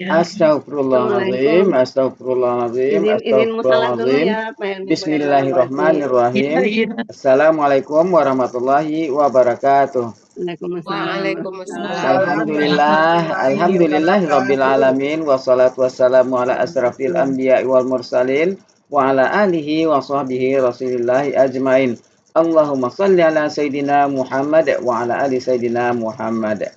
Astagfirullahaladzim, Assalamualaikum. astagfirullahaladzim, Izin musalah dulu astagfirullahaladzim. ya, Pak Helmi, Bu Ella, Bu Ati. Bismillahirrahmanirrahim. Assalamualaikum warahmatullahi wabarakatuh. Waalaikumsalam Waalaikumsalam warahmatullahi Alhamdulillah, warahmatullahi alhamdulillahirabbil wabarakatuh. alamin wassalatu wassalamu ala asrafil anbiya'i wal mursalin wa ala alihi wa sahbihi rasulillahi ajmain. Allahumma salli ala sayyidina Muhammad wa ala ali sayyidina Muhammad.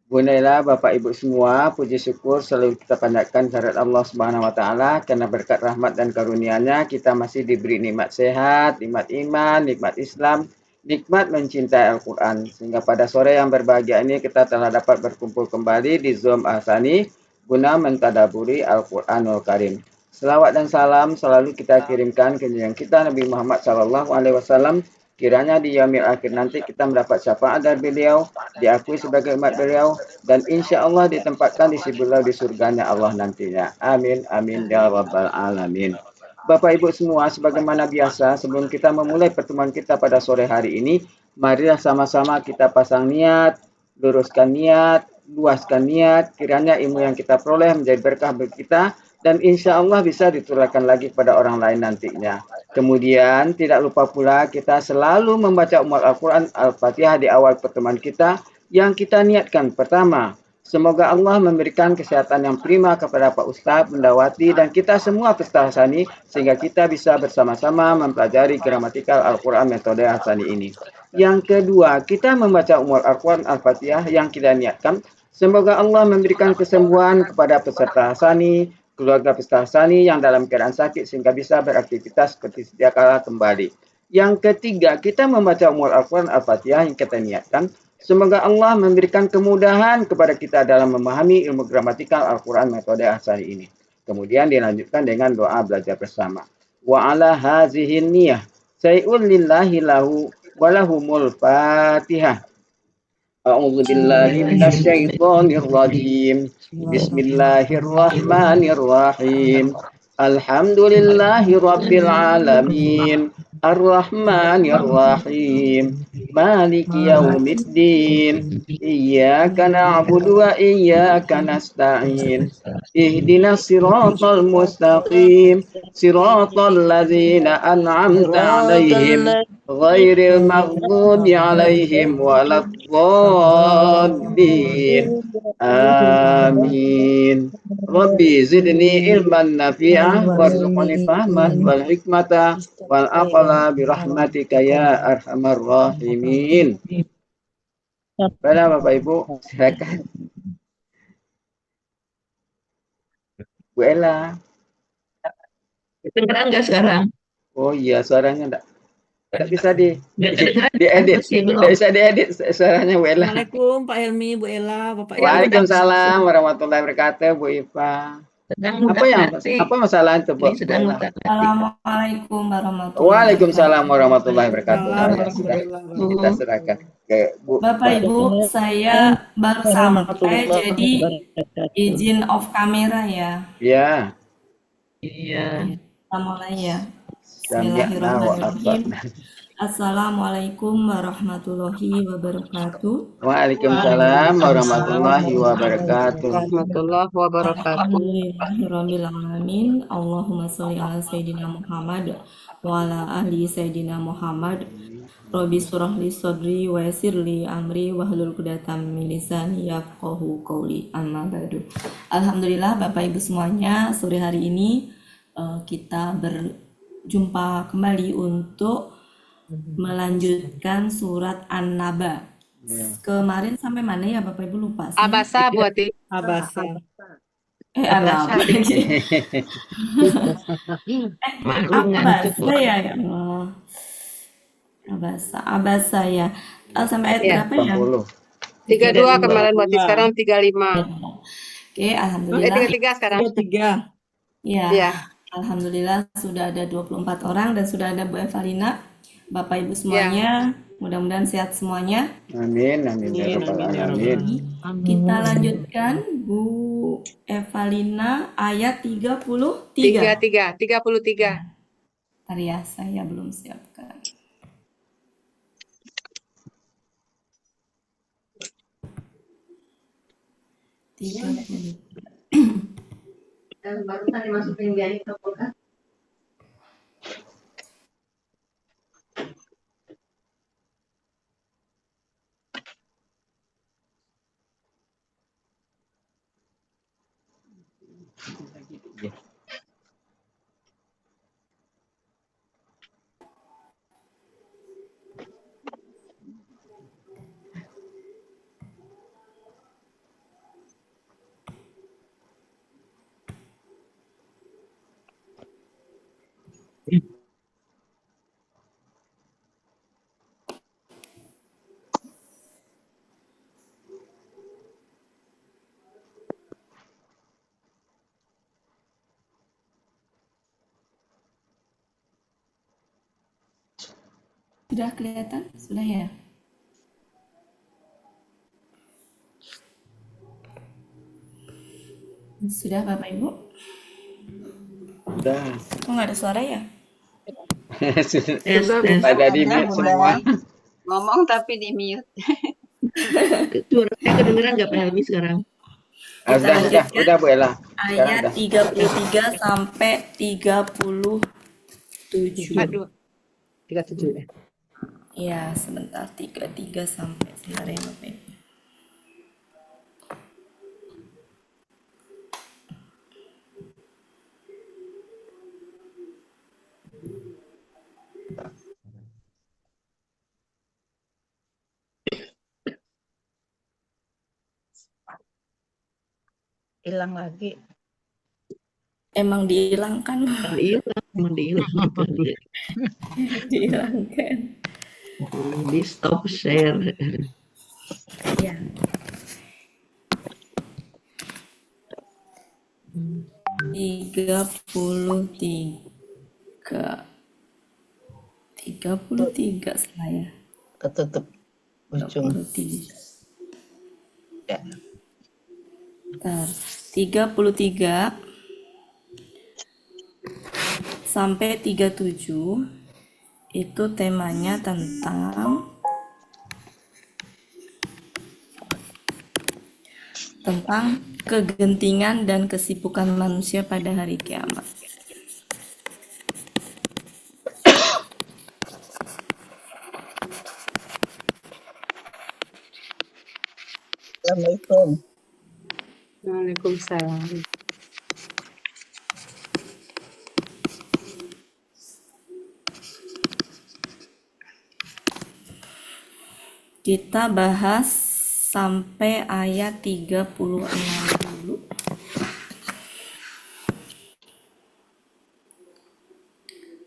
Bu Naila, Bapak Ibu semua, puji syukur selalu kita panjatkan kehadirat Allah Subhanahu wa taala karena berkat rahmat dan karunia-Nya kita masih diberi nikmat sehat, nikmat iman, nikmat Islam, nikmat mencintai Al-Qur'an. Sehingga pada sore yang berbahagia ini kita telah dapat berkumpul kembali di Zoom Ahsani guna mentadaburi Al-Qur'anul Karim. Selawat dan salam selalu kita kirimkan ke junjungan kita Nabi Muhammad SAW. Kiranya di yaumil akhir nanti kita mendapat syafaat dari beliau, diakui sebagai umat beliau, dan insya Allah ditempatkan di beliau di surganya Allah nantinya. Amin, amin, ya rabbal alamin. Bapak Ibu semua, sebagaimana biasa, sebelum kita memulai pertemuan kita pada sore hari ini, marilah sama-sama kita pasang niat, luruskan niat, luaskan niat, kiranya ilmu yang kita peroleh menjadi berkah bagi kita, dan insya Allah bisa ditularkan lagi kepada orang lain nantinya. Kemudian tidak lupa pula kita selalu membaca Al-Quran Al-Fatihah di awal pertemuan kita yang kita niatkan. Pertama, semoga Allah memberikan kesehatan yang prima kepada Pak Ustadz, Mendawati, dan kita semua peserta Hasani sehingga kita bisa bersama-sama mempelajari gramatikal Al-Quran metode Hasani ini. Yang kedua, kita membaca Al-Quran Al-Fatihah yang kita niatkan. Semoga Allah memberikan kesembuhan kepada peserta Hasani, keluarga peserta Hasani yang dalam keadaan sakit sehingga bisa beraktivitas seperti sedia kala kembali. Yang ketiga, kita membaca Al-Quran Al-Fatihah yang kita niatkan. Semoga Allah memberikan kemudahan kepada kita dalam memahami ilmu gramatikal Al-Quran metode Hasani ini. Kemudian dilanjutkan dengan doa belajar bersama. Wa ala hazihin niyah say'un lillahi lahu walahumul fatihah. أعوذ بالله من الشيطان الرجيم بسم الله الرحمن الرحيم الحمد لله رب العالمين الرحمن الرحيم مالك يوم الدين إياك نعبد وإياك نستعين اهدنا الصراط المستقيم صراط الذين أنعمت عليهم غير المغضوب عليهم ولا الضالين آمين ربي زدني علما نافعا وارزقني فهما والحكمة والعقل برحمتك يا أرحم الراحمين. Pada Bapak Ibu, silakan. Bu Ella. Kedengeran nggak sekarang? Oh iya, suaranya enggak bisa diedit. Enggak bisa diedit suaranya Bu Ella. Assalamualaikum Pak Helmi, Bu Ella, Bapak Ibu. Waalaikumsalam warahmatullahi wabarakatuh, Bu Ipa. Apa masalah itu, Bu? Assalamualaikum warahmatullahi wabarakatuh. Waalaikumsalam warahmatullahi wabarakatuh. Kita serahkan ke Bu. Bapak Ibu, saya baru sampai jadi izin off kamera ya. Ya. Iya. Kita mulai ya. Bismillahirrahmanirrahim. Assalamualaikum warahmatullahi wabarakatuh. Waalaikumsalam warahmatullahi wabarakatuh. Warahmatullahi wabarakatuh. Alhamdulillahirrahmanirrahim. Allahumma sholli ala Sayyidina Muhammad wa ala ahli Sayyidina Muhammad. Robi surahli sodri wa yassirli amri wahlul 'uqdatam min lisani yafqahu qawli. Amma ba'du. Alhamdulillah Bapak Ibu semuanya, sore hari ini kita berjumpa kembali untuk melanjutkan surat An-Naba. Kemarin sampai mana ya Bapak Ibu lupa? Abasa, Bu Ati. Abasa. An-Naba. Abasa ya. Abasa ya. Sampai ayat berapa ya? 32 kemarin berarti sekarang 35. Oke, alhamdulillah. 33 sekarang. 33. Ya. Alhamdulillah sudah ada 24 orang dan sudah ada Bu Evalina. Bapak Ibu semuanya, mudah-mudahan sehat semuanya. Amin, amin ya rabbal alamin. Kita lanjutkan Bu Evalina ayat 33. 33. Bentar ya, saya belum siapkan. 30. Barusan dimasukin dia ke kulkas. Sudah kelihatan? Sudah ya? Sudah Bapak Ibu? Udah. Kok nggak ada suara ya? Sudah Tes, Sudah, tes. pada di mute semua. Ngomong tapi di mute. Suaranya kedengeran nggak Pak Helmi sekarang? Ah, Kita lanjutkan. udah Bu Ella. Sekarang Ayat udah. 33 sampai 37. Aduh, 37 ya. Ya, sebentar. 33 sampai sebentar ya Bapak Ibu. Hilang lagi. Emang dihilangkan. Emang dihilang. Dihilangkan. Di stop share. Ya. 33 saya. Ketutup ujung. 33. Ya. Bentar. 33 sampai 37 itu temanya tentang kegentingan dan kesibukan manusia pada hari kiamat. Assalamualaikum. Waalaikumsalam. Kita bahas sampai ayat 36 dulu.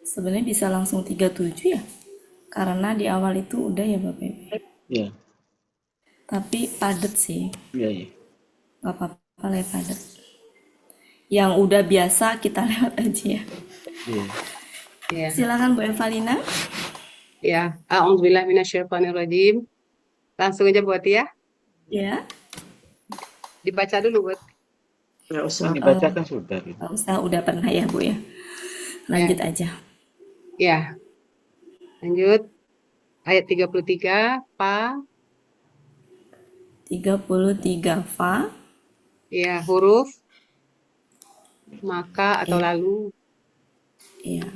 Sebenarnya bisa langsung 37 ya. Karena di awal itu udah ya Bapak Ibu. Iya. Tapi padat sih. Iya, iya. Gak apa-apa lah padat. Yang udah biasa kita lewat aja ya. Iya. Ya. Silakan Bu Evalina. Ya, a'udzubillahi minasyaitonirrajim. Langsung aja buat ya. Ya. Dibaca dulu buat. Nggak usah. Dibacakan sudah gitu. Gak usah, udah pernah ya Bu ya. Lanjut aja. Ya. Lanjut. Ayat 33, Fa. 33 Fa. Ya, huruf maka atau Iya. lalu. Iya.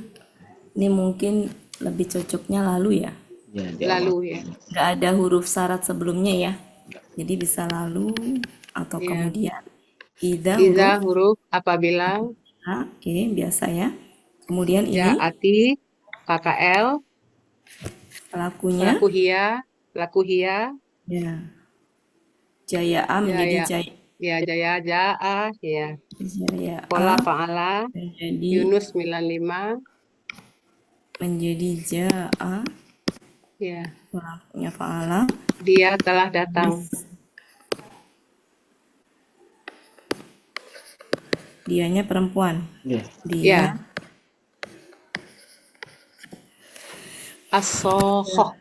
Ini mungkin lebih cocoknya lalu ya. Ya, di awal. Lalu ya. Nggak ada huruf syarat sebelumnya ya. Jadi bisa lalu atau Iya. kemudian. Idza Iza huruf huruf apabila. A, oke, biasa ya. Kemudian Ya, ini ati, KKL, pelakunya. laku hia. Ya. Jaya A menjadi Ya. jaya. Ya, jaya, jaa, ya. Jaya Pola A fa'ala, menjadi Yunus 95, menjadi jaa. ya. Pelakunya fa'ala. Dia telah datang. Dianya perempuan. Iya. Dia Ya. As-sokhoh.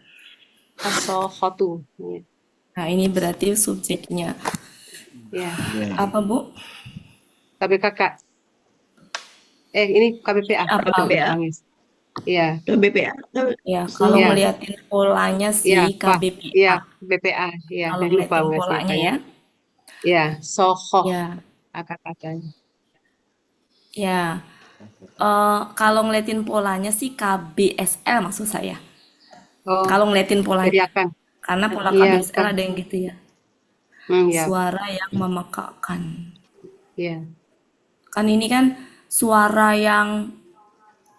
As-sokhotu. Ya. Nah, ini berarti subjeknya. Ya. Iya. Apa, Bu? KBKK. Ini KBPA. Apa? KBPA. Iya. BPA. Ya, kalau Ya. ngeliatin polanya sih Iya, Pak. KBPA. Iya, BPA. Iya, Kalau lupa ngeliatin ngasih polanya tanya. ya. Ya, sohoh Ya, akar katanya. ya. Kalau ngeliatin polanya sih KBSL maksud saya. Oh, Kalau ngeliatin polanya, teriakan. karena pola Iya, KBSL ada yang gitu ya. ya, Suara yang memekakkan. ya. Kan ini kan suara yang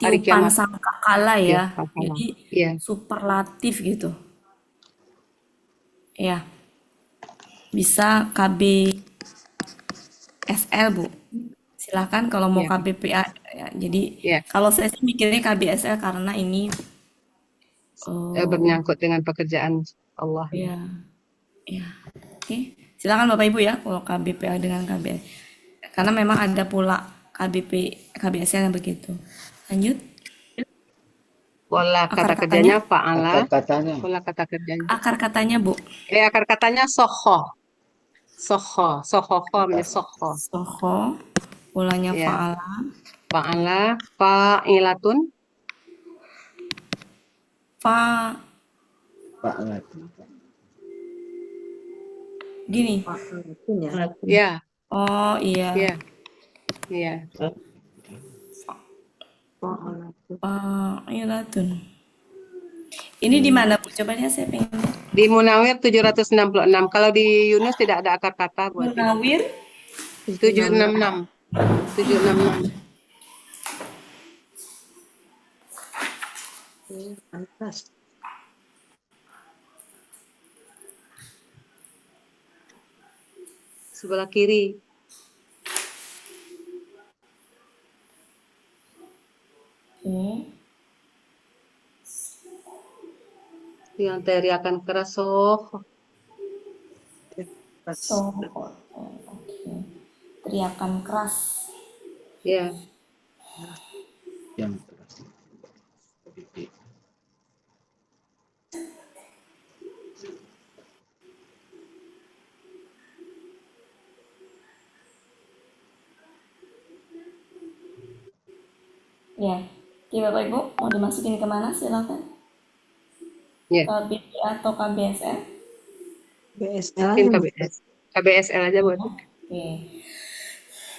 Hari tiupan kiamat. sangkakala Ya, ya. pangkalan. Jadi Iya. superlatif gitu. Ya, bisa KBSL, Bu. Silahkan kalau mau Ya, KBPA. Ya, jadi ya. kalau saya sih mikirnya KBSL karena ini Bernyangkut dengan pekerjaan Allah. ya, ya. Oke, silakan Bapak Ibu ya kalau KBPA dengan KBS. Karena memang ada pula KBSL yang begitu. Lanjut. Pola Akar kata katanya? kerjanya fa'ala. Akar katanya. Pola kata kerjanya. Akar katanya, Bu. Akar katanya soho. Soho. Formnya soho. Soho. Polanya Ya. fa'ala. Fa'ala. Fa'ilatun. Fa Fa'alat. gini. Ya. Oh iya. Ya. Ya. Fa'ilatun. Ini di mana, Bu? Coba ya saya pengen lihat. Di Munawir 766. Kalau di Yunus tidak ada akar kata buat ini. Munawir 766. 766. Sebelah kiri. Yang teriakan keras soho. Soho. Oke. Teriakan keras. Ya. Yang Ya. Oke, Bapak Ibu, mau dimasukin kemana? Silakan. Ya. KBPA atau KBSL? Mungkin KBS. KBSL aja buat. Oke.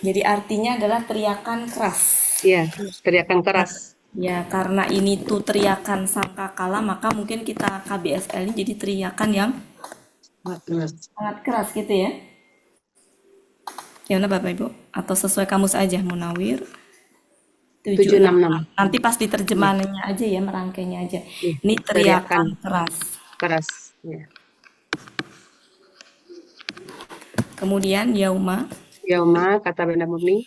Jadi artinya adalah teriakan keras. Iya, teriakan keras. Ya, karena ini tuh teriakan sangkakala, maka mungkin kita KBSL ini jadi teriakan yang sangat keras gitu ya. Gimana Bapak Ibu? Atau sesuai kamus aja, Munawir 766. Nanti pas di terjemahannya aja ya, merangkainya aja. Iya, Ini teriakan keras. Keras. Ya. Kemudian yauma. Yauma kata benda murni.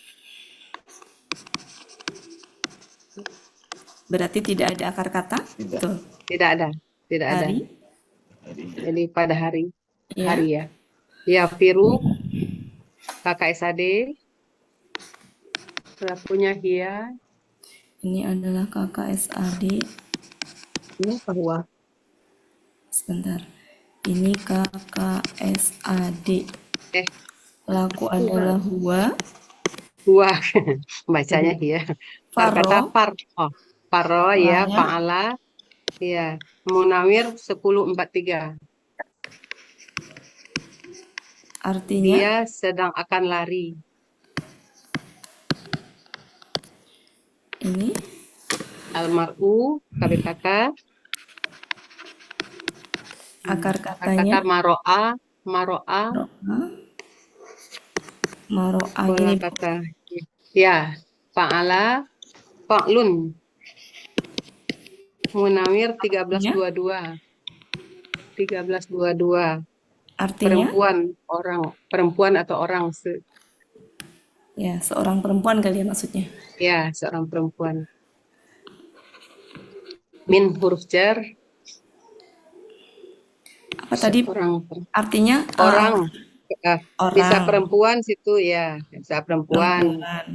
Berarti tidak ada akar kata? Tidak. Betul. Tidak ada. Tidak ada. Hari. Jadi pada hari. Ya. Hari ya. Ya, Firu. KKSAD. Pelakunya Hia. Ini adalah KKSAD. Ini bahwa Sebentar. Ini KKSAD. Laku adalah huwa. Wah, bacanya Hia. Faro. Kata Faro ya, Polanya. Fa'ala. Ya, Munawir 1043. Artinya Dia sedang akan lari. ini Almar'u, KBKK. akar katanya Kata maro'a. maro'a Pola gini. kata. Ya, Fa'ala, Fa'lun. Munawir 1322. 1322. Artinya Perempuan atau orang. ya seorang perempuan kali ya maksudnya. Ya, seorang perempuan. Min huruf jar. Apa tadi? Artinya Orang. orang. Bisa perempuan situ ya, bisa perempuan. Coba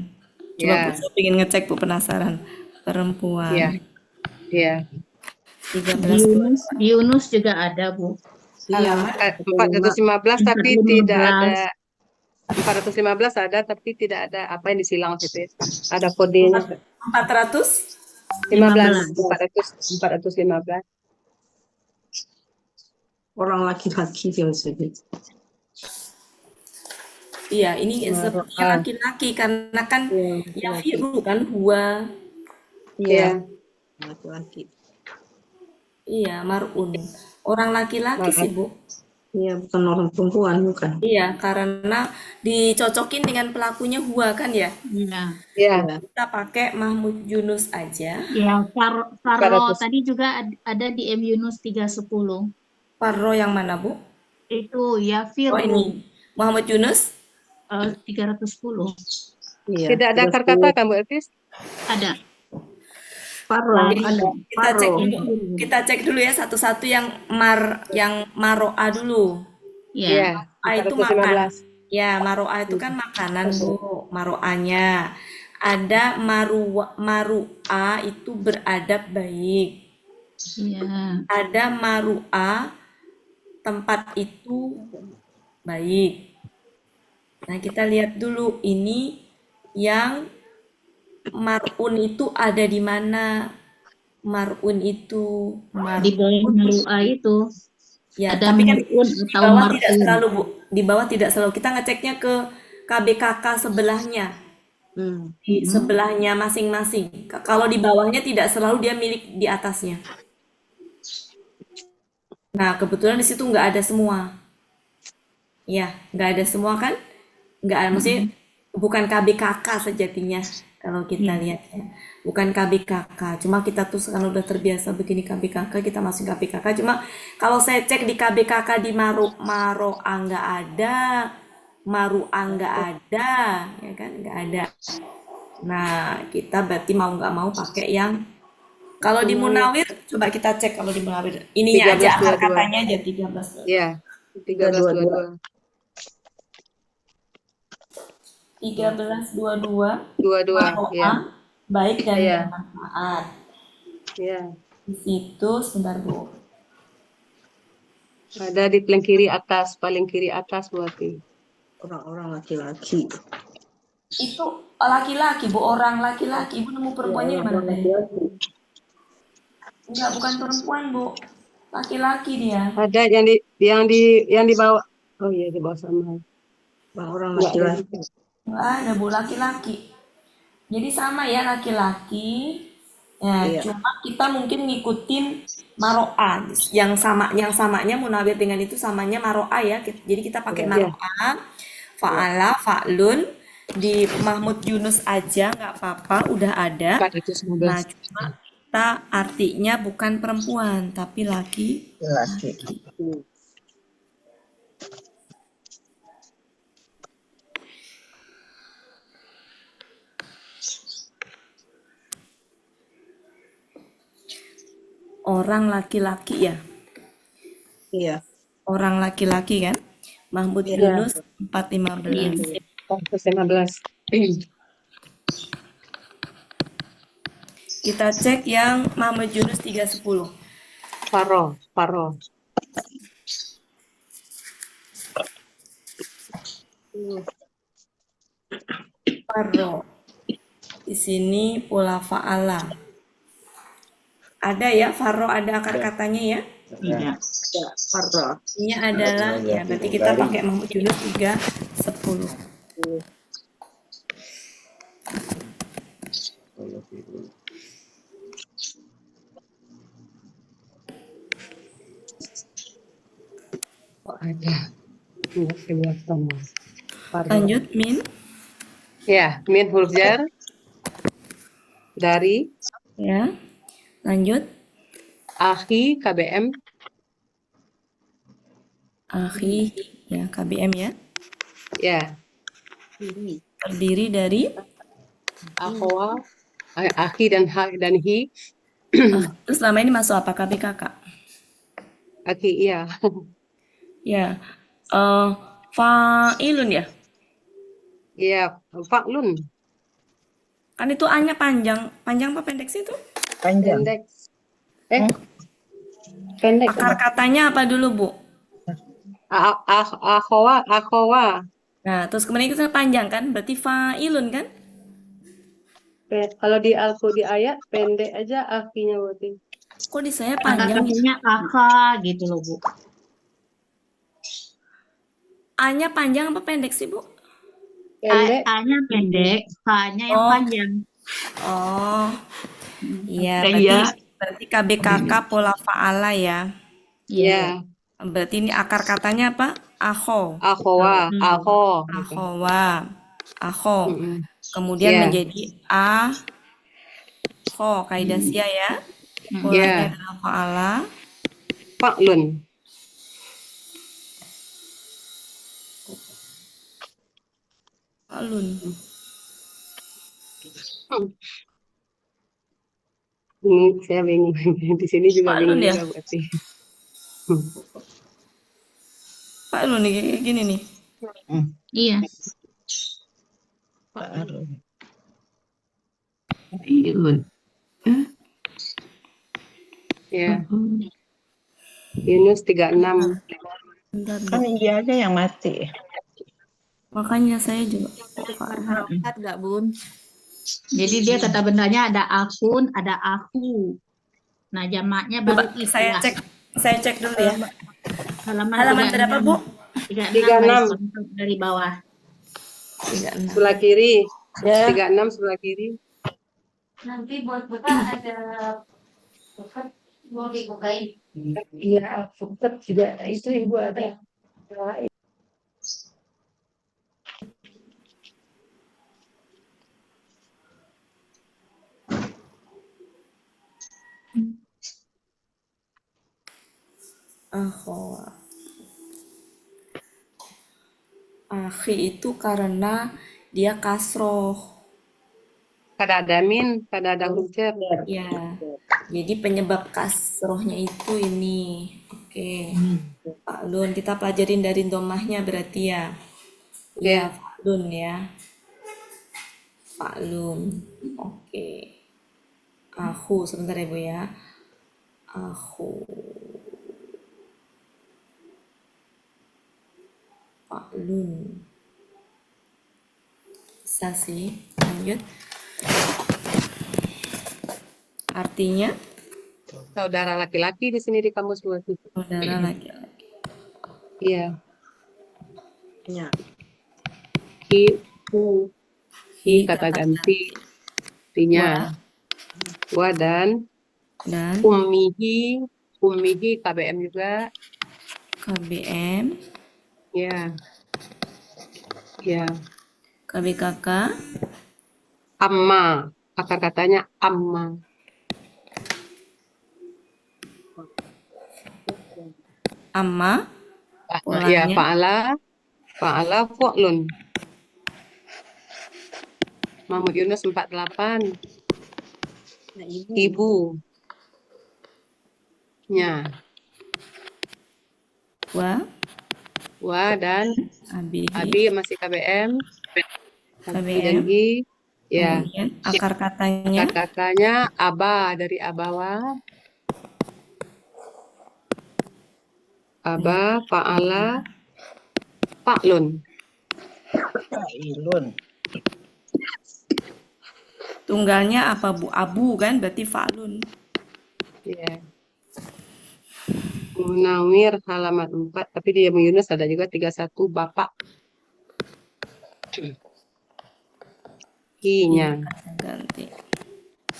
Ya. Bu, saya ingin ngecek Bu, penasaran. Perempuan. Ya. Ya. 13. Yunus juga ada, Bu. Iya. 415 tapi tidak ada. 415 ada tapi tidak ada apa yang disilang situ. Ada kodenya. 415. 415. Orang laki-laki juga sedikit. Iya, ini sepertinya Maro'ah. laki-laki karena kan Iya, ya laki-laki. fi'lu kan huwa. Iya, Ya, laki-laki. Iya, mar'un. Orang laki-laki sih, maaf. Bu. Iya, bukan orang perempuan, bukan. Iya, karena dicocokin dengan pelakunya huwa kan ya. Iya. Ya, Iya. Kita pakai Mahmud Yunus aja. Ya, Farro 400. tadi juga ada di M Yunus 310. Parro yang mana, Bu? Itu ya Oh, Firru ini. Muhammad Yunus 310. Iya, Tidak ada akar 30. kata kan Bu Elvis? Ada. Farro, Lari. ada. Kita cek Farro. dulu. Kita cek dulu ya satu-satu yang maro'a dulu. Ya. Ya, A itu makan. 415. Ya, maro'a itu kan makanan, Bu. Maro'anya. Ada maru'a itu beradab baik. Ya. Ada maru'a tempat itu baik. Nah, kita lihat dulu ini yang mar'un itu ada di mana? Mar'un itu Di bawah Maru'a itu ya, ada tapi kan Mar'un di atau bawah tidak Mar'un. selalu, Bu. Di bawah tidak selalu. Kita ngeceknya ke KBKK sebelahnya. Di sebelahnya masing-masing. Kalau di bawahnya tidak selalu dia milik di atasnya. Nah, kebetulan di situ nggak ada semua. Ya, nggak ada semua kan? Nggak ada, maksudnya bukan KBKK sejatinya kalau kita lihat ya. Bukan KBKK, cuma kita tuh kan udah terbiasa begini KBKK, kita masuk KBKK. Cuma kalau saya cek di KBKK di Maro'a nggak ada, Maru'a nggak ada, ya kan? Nggak ada. Nah, kita berarti mau nggak mau pakai yang kalau di Munawir, coba kita cek kalau di Munawir. Ininya aja, akar 1322. katanya aja 13. Ya, 1322. 1322 22. Ya. Maro'a baik dan Iya. bermanfaat. Ya. Di situ sebentar, Bu. Ada di paling kiri atas berarti. Orang-orang laki-laki. Itu laki-laki, Bu, orang laki-laki. Ibu nemu perempuannya di mana Orang tadi? laki-laki. Enggak, bukan perempuan, Bu. Laki-laki dia. Ada yang di bawah. Oh iya, di bawah sama. Orang Enggak ada. laki-laki. Enggak ada, Bu, laki-laki. Jadi sama ya laki-laki. Ya, Iya. cuma kita mungkin ngikutin Maro'a. Yang samanya Munawir dengan itu samanya Maro'a ya. Jadi kita pakai Iya. Maro'a, fa'ala, fa'lun. Di Mahmud Yunus aja nggak apa-apa, udah ada. 415. Nah, cuma kita artinya bukan perempuan, tapi laki. Laki. Orang laki-laki ya. Iya. Orang laki-laki kan. Mahmud Iya. Yunus 415. 415. Kita cek yang Mahmud Yunus 310. Faro. Faro. Di sini pola fa'ala. Ada ya, Faro ada akar katanya ya. Iya. Ya, Farro. Ini adalah ya berarti kita pakai Mahmud Yunus 310. Oh, ada. Enggak kelihatan. Faro. Lanjut Min. Ya, min huruf jar. Dari Ya. Lanjut. akhi KBM. Akhi ya KBM ya. Ya, Terdiri dari akhwa, akhi dan hi. terus selama ini masuk apa KBKK? Akhi, iya. Ya. Fa'ilun ya. Iya, faklun. Kan itu A-nya panjang. Panjang apa pendek sih itu? Panjang. Pendek. Pendek. Akar katanya apa dulu, Bu? Akhwa. Nah, terus kemudian itu panjang kan? Berarti fa'ilun kan? Kalau di ayat pendek aja akhinya berarti. Kok di saya Akar panjang? katanya aka gitu loh, Bu. A-nya panjang apa pendek sih, Bu? Pendek. A-nya pendek, K-nya yang Oh. panjang. Oh, iya, Iya. berarti KBKK pola fa'ala ya. Ya. Berarti ini akar katanya apa? Akho, Akhowa. Akho. akhowa, akho. Mm-mm. Kemudian Ya. menjadi akho, kaidah sia ya. Polanya Ya. adalah fa'ala. Fa'lun. Fa'lun. Saya bingung. Di sini juga Fa'lun bingung ya? juga berarti. Fa'lun nih, kayak gini nih. Iya. Ya. Yunus 36. Bentar, Bu. Kan dia aja yang mati. Makanya saya juga fa'lun. Harokat nggak, Bun? Jadi dia kata bendanya ada akun, ada aku. Nah, jamaknya Coba baru saya cek dulu ya. Halaman berapa, Bu? 36 garis kontrak dari bawah. 36. Sebelah kiri. Ya. 36 sebelah kiri. Nanti buat Bapak ada mau dibukain. Iya, alpukat juga itu Ibu ada. Akhowa. Akhi itu karena dia kasroh. Kada ada min, kada ada huruf cer. Ya. Jadi penyebab kasrohnya itu ini. Oke. Fa'lun, kita pelajarin dari domahnya berarti ya. Iya, fa'lun ya. Fa'lun. Oke. Aku, sebentar ya Bu ya. Aku. Fa'lun. Bisa sih. Lanjut. Artinya Saudara laki-laki di sini di kamus buat. saudara laki-laki. Iya. Ya. Hi, hu. Hi Kata ganti. Artinya. Wa dan ummihi. Ummihi KBM juga. KBM, Ya. Ya. KBKK, Amma. Akar katanya amma. amma, Ya, polanya fa'ala fu'lun. Mahmud Yunus 48. Ibu. Ya. Wa dan abi masih KBM. KBM, Janji. Ya. kemudian akar katanya Kakaknya aba dari abawa. Aba, fa'ala, fa'lun. Fa'ilun. tunggalnya apa Bu? Abu kan berarti fa'lun. Ya. Munawir halaman 4, tapi di Yunus ada juga 31 Bapak. I-nya. Ganti.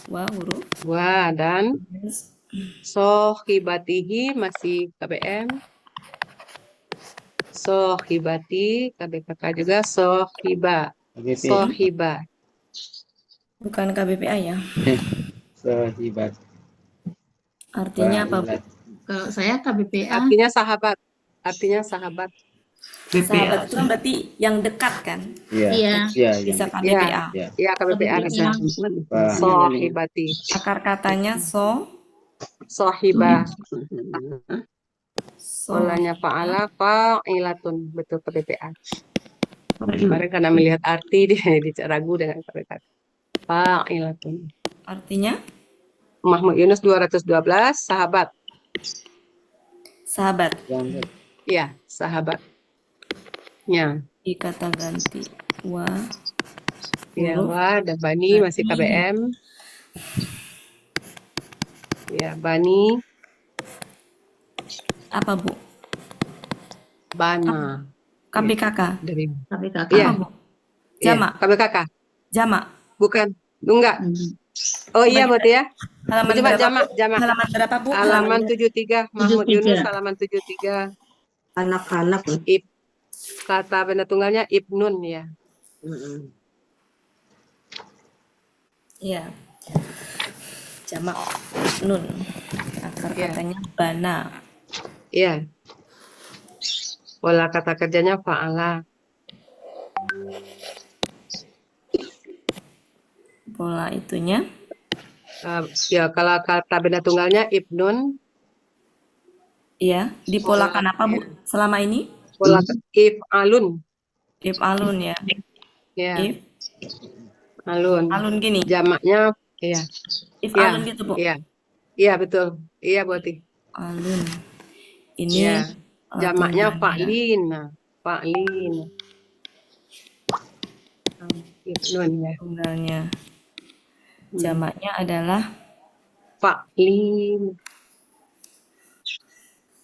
Wa huruf. Wa dan sohibatihi masih KBM. Sohibati, KBKK juga sohiba. Sohiba. Bukan KBPA ya. Sahibat. Artinya apa Bu? Kalau saya KBPA, Artinya sahabat. Artinya sahabat. Sahabat itu kan berarti yang dekat kan? iya. Bisa KBPA. Iya, KBPA bisa. Wah. Sohibati. Akar katanya Sohiba. so Polanya fa'ala fa'ilatun. Betul KBPA. Kemarin karena melihat arti dia ragu dengan KBPA. Fa'ilatun. artinya Mahmud Yunus 212, sahabat. sahabat. Iya, sahabat. Ya. Di kata ganti wa Ya, huruf wa dan bani masih KBM. Ya, bani, apa Bu? bana. KBKK. Dari KBKK. Iya. Apa Bu? Jamak. KBKK. Jamak. Bukan. Enggak. Oh iya berarti ya. Halaman Coba berapa, jamak, Bu? jamak. Halaman berapa, Bu? Halaman 73 Mahmud 73. Yunus halaman 73. Anak-anak. Kata benda tunggalnya ibnun ya. Iya. Jamak nun. Akar Iya. katanya bana. Iya. Pola kata kerjanya fa'ala. Pola itunya. Ya kalau kata benda tunggalnya ibnun. Iya. Dipolakan apa, Bu? Selama ini? Pola if'alun. If'alun ya. Ya, Alun alun. gini. Jamaknya iya. If'alun gitu, Bu. Iya. Iya betul. Iya berarti. Alun. Ini Ya. Jamaknya tunggalnya. fa'lin. Nah, fa'lin. Ibnun ya. Tunggalnya. Jamaknya adalah Fa'lin.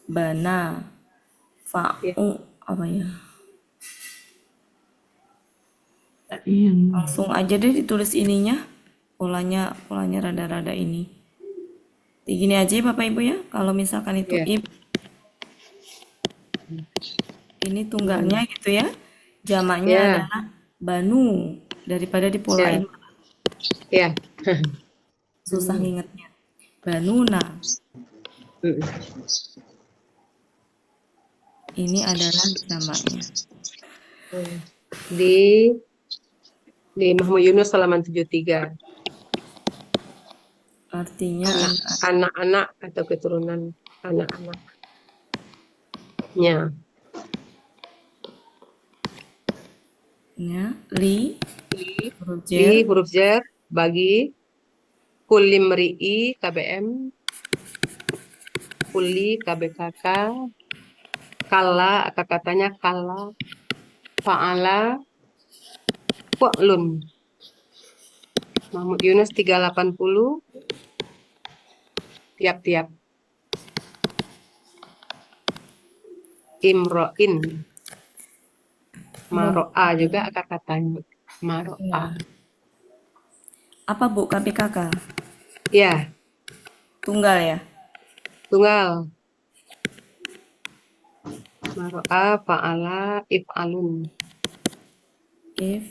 bana. Fa'u. Apa ya? Langsung aja deh ditulis ininya. Polanya rada-rada ini. Gini aja ya, Bapak Ibu ya. Kalau misalkan itu Iya. ini tunggalnya gitu ya. Jamaknya Iya. adalah banu daripada dipolain. Iya. Susah ngingetnya. Banuna. Ini adalah jamaknya. Di Mahmud Yunus halaman 73. Artinya Anak-anak atau keturunan anak-anak. Ya. li huruf Di jar, huruf jar bagi kulli mri'i KBM, kulli KBKK, kala katanya kala, fa'ala, fa'lun. Mahmud Yunus 380 tiap-tiap. Imro'in. Maro'a juga akar katanya. Maro'a. apa Bu KPKK? Ya, Tunggal ya. tunggal. Maro'a, fa'ala, if'alun. If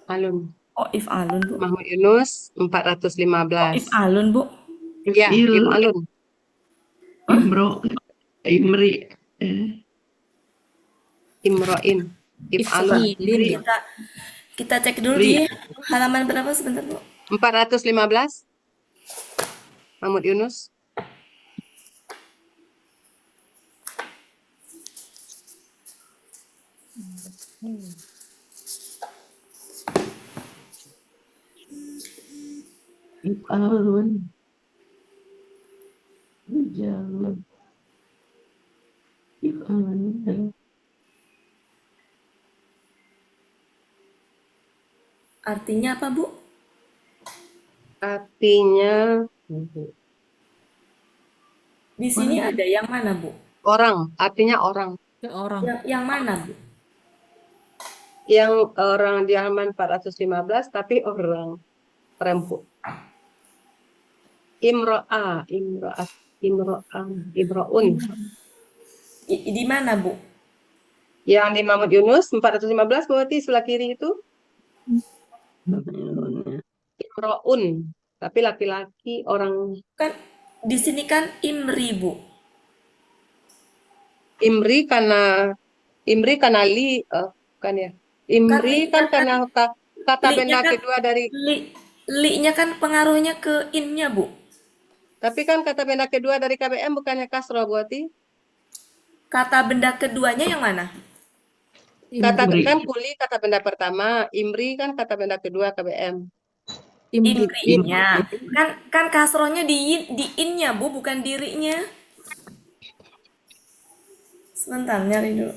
Alun. if'alun Bu. Mahmud Yunus Oh, 415. if'alun Bu. Ya, if'alun. Imri. Imro'in. If'alun. If'ilin. Kita cek dulu di halaman berapa sebentar Bu. 415. Mahmud Yunus. Alun. Jalan. Alun. Artinya apa Bu? Artinya Di sini ada yang mana Bu? orang. Artinya orang. Orang. Yang mana Bu? Yang orang di halaman 415 tapi orang perempuan. Imro'a, imro'at, imro'un. Di mana Bu? Yang di Mahmud Yunus 415 berarti sebelah kiri itu imro'un, tapi laki-laki orang. Kan di sini kan imri Bu. Imri karena li kan ya. Imri kan karena kata benda Li-nya kan- kedua dari. Li-nya kan pengaruhnya ke in-nya Bu. Tapi kan kata benda kedua dari KBM bukannya kasroh berarti. Kata benda keduanya yang mana? Kata kan kuli kata benda pertama, imri kan kata benda kedua KBM. Imri-nya. Kan kasrohnya di in-nya Bu, bukan dirinya. Sebentar nyari dulu.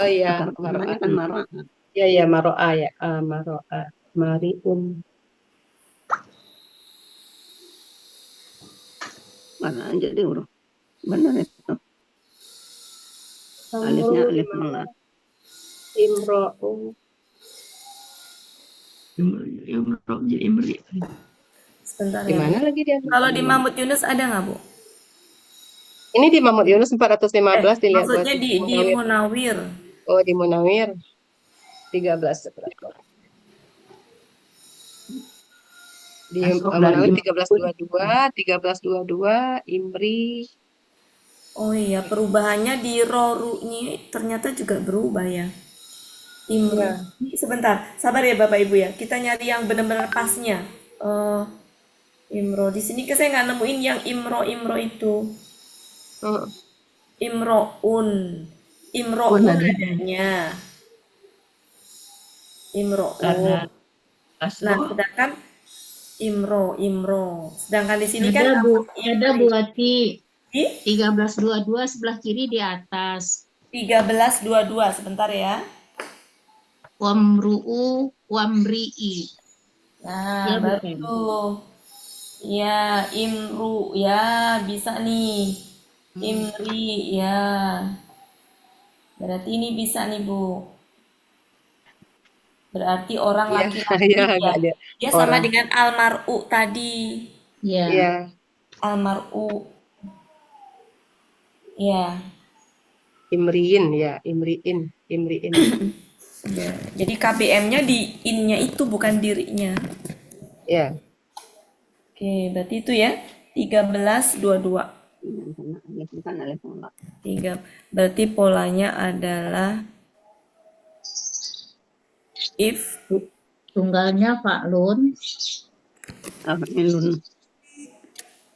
Oh iya, maro'a. Kan maro'a. Iya maro'a ya. Maro'a. Marium. Mana aja deh huruf. Benar itu. Alifnya alif nol. Imro'u. Imro jadi Imri. Sebentar Di ya. mana lagi dia? Kalau di Mahmud Yunus ada nggak, Bu? Ini di Mahmud Yunus 415 dilihat buat Maksudnya di Munawir. Munawir. Oh, di Munawir 13 berapa? Di Asrof dan Munawir Imam 1322, Imri. Oh iya, perubahannya di rorunya ternyata juga berubah ya. Imro. Ya. Sebentar, sabar ya Bapak Ibu ya. Kita nyari yang benar-benar pasnya. Imro. Di sini saya nggak nemuin yang Imro itu. Oh, Imroun. Imroun ada. adanya. Imroun. Karena Nah, Asrof sedangkan Imro. Sedangkan di sini kan Ada Bu Ati. di 1322 sebelah kiri di atas. 1322. Sebentar ya. Wamru'u wamri'i. Nah, Ya, baru bukan. tuh. Ya, Imru ya, bisa nih. Imri ya. Berarti ini bisa nih, Bu. Berarti orang iya, laki-laki iya, ya. nggak ada Dia sama orang. dengan almar'u tadi. Ya. Iya, Almar'u. Ya. Imriin ya, Imriin. Ya. Jadi KBM-nya di in-nya itu bukan dirinya. Ya, Oke, berarti itu ya. 1322. bukan alif Allah. 3. Berarti polanya adalah if Tunggalnya Fa'lun. Ilun.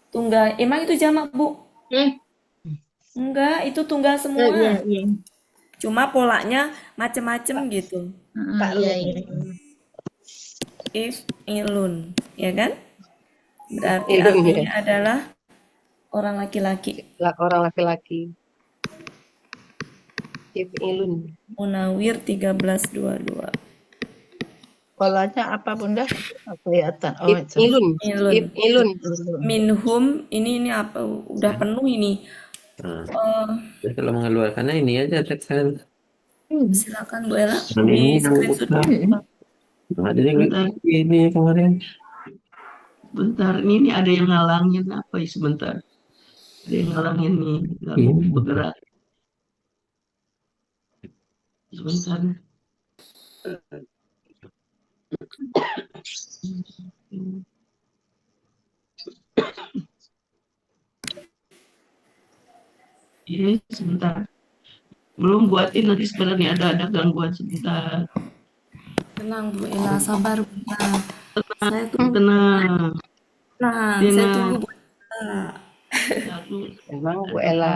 tunggal. Emang itu jamak, Bu? Eh, Enggak, itu tunggal iya, semua. iya. Cuma polanya macem-macem gitu. Iya, iya. If ilun, ya kan? Berarti Ilun, artinya ya. adalah orang laki-laki. Orang laki-laki. If'ilun. Munawir 1322. Polanya apa Bunda? Kelihatan. Oh, itu. If'ilun. Ilun. If'ilun. Minhum ini apa? Udah penuh ini. Jadi kalau mengeluarkannya ini aja tekan. Silakan Bu Ella Yang ini di yang screenshot. buka. Nah, jadi ini kemarin. Bentar, ini ada yang ngalangin apa ya sebentar. Ada yang ngalangin nih, lalu bergerak. Sebentar. Ini sebentar. Belum buatin nanti sebenarnya ada gangguan sebentar. Tenang Bu Ella, sabar Bu Ella. Saya tunggu. Tenang. Nah, saya tunggu Bu Ella. Emang Bu Ella.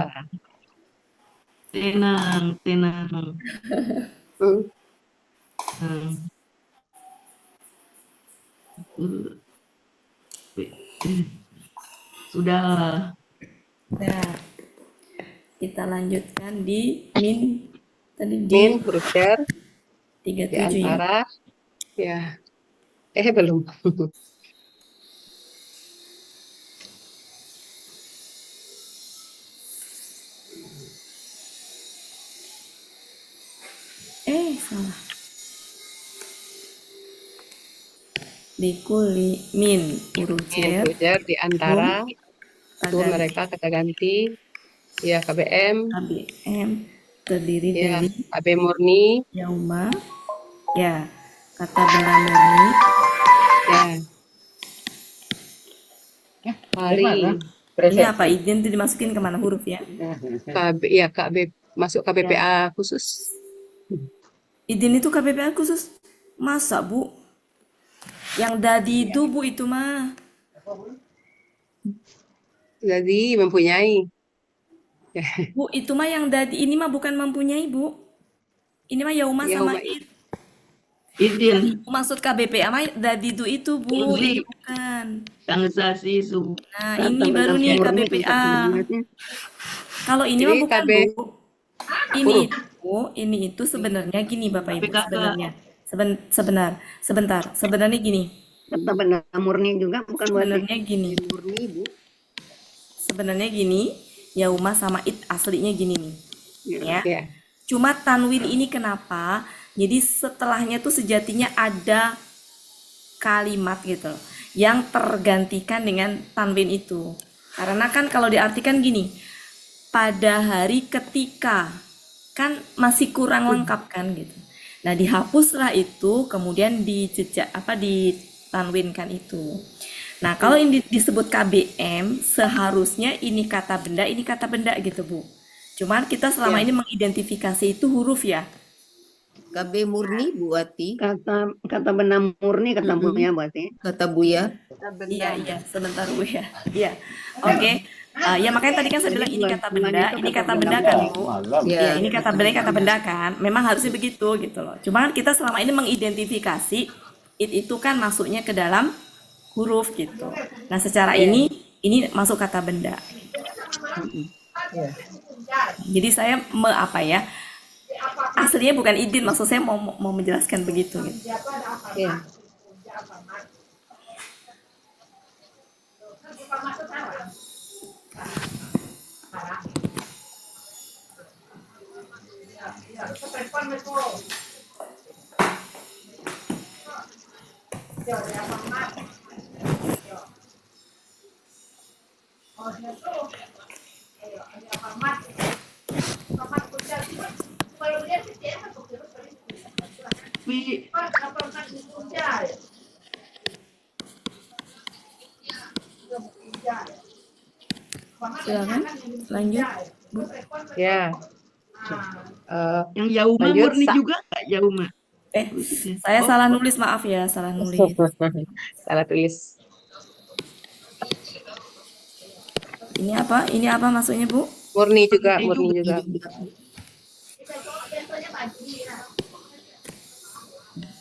Tenang. Sudah. Nah, kita lanjutkan di min tadi di Min huruf jar di 37 ya. antara ya. Belum. Salah. Dikuli min huruf Min jar. huruf jar di antara itu Kata mereka kata ganti ya KBM KBM terdiri ya dari KB murni yauma, ya kata benda murni, ya hari ini apa izin itu dimasukin kemana huruf ya? KB ya KB masuk KBPA khusus. Izin itu KBPA khusus? Masa Bu? Yang dadi itu Bu itu mah. Jadi mempunyai. Bu itu mah yang dadi ini mah bukan mempunyai Bu. Ini mah yauma sama Yauma. Izin maksud KBPA mah dadi itu Bu, Izin. itu bukan. transaksi subuh. Nah, ini baru nih KBPA. Kalau ini mah Jadi bukan KB Bu. Ini itu sebenarnya gini Bapak Ibu, sebenarnya. Sebentar. Sebenarnya gini. Kata benda murni juga bukan Sebenarnya gini. murni Bu. Sebenarnya gini, yauma sama it aslinya gini nih. Ya. Ya. Cuma tanwin ini kenapa? Jadi setelahnya tuh sejatinya ada kalimat gitu loh, yang tergantikan dengan tanwin itu. Karena kan kalau diartikan gini, pada hari ketika, kan masih kurang lengkap kan gitu. Nah, dihapuslah itu, kemudian ditanwinkan itu. Nah, kalau ini disebut KBM, seharusnya ini kata benda gitu, Bu. Cuman kita selama ini mengidentifikasi itu huruf ya. KB murni Bu Ati. Kata benda murni kata Buya berarti. Kata Buya. Iya, sebentar Bu ya. Iya. Oke. Ya makanya tadi kan saya bilang ini kata benda kan Bu. Ya. Ya, ini kata benda kan. Memang harusnya begitu gitu loh. Cuman kita selama ini mengidentifikasi itu kan masuknya ke dalam huruf gitu. Nah, secara ini masuk kata benda. Jadi saya aslinya bukan idin, maksud saya mau menjelaskan begitu gitu. Iya. Silakan lanjut Bu. Ya. Yang Yauma Lanjut, murni juga nggak Yauma? Saya salah nulis, maaf ya, salah nulis. Salah tulis. Ini apa maksudnya Bu? Murni juga.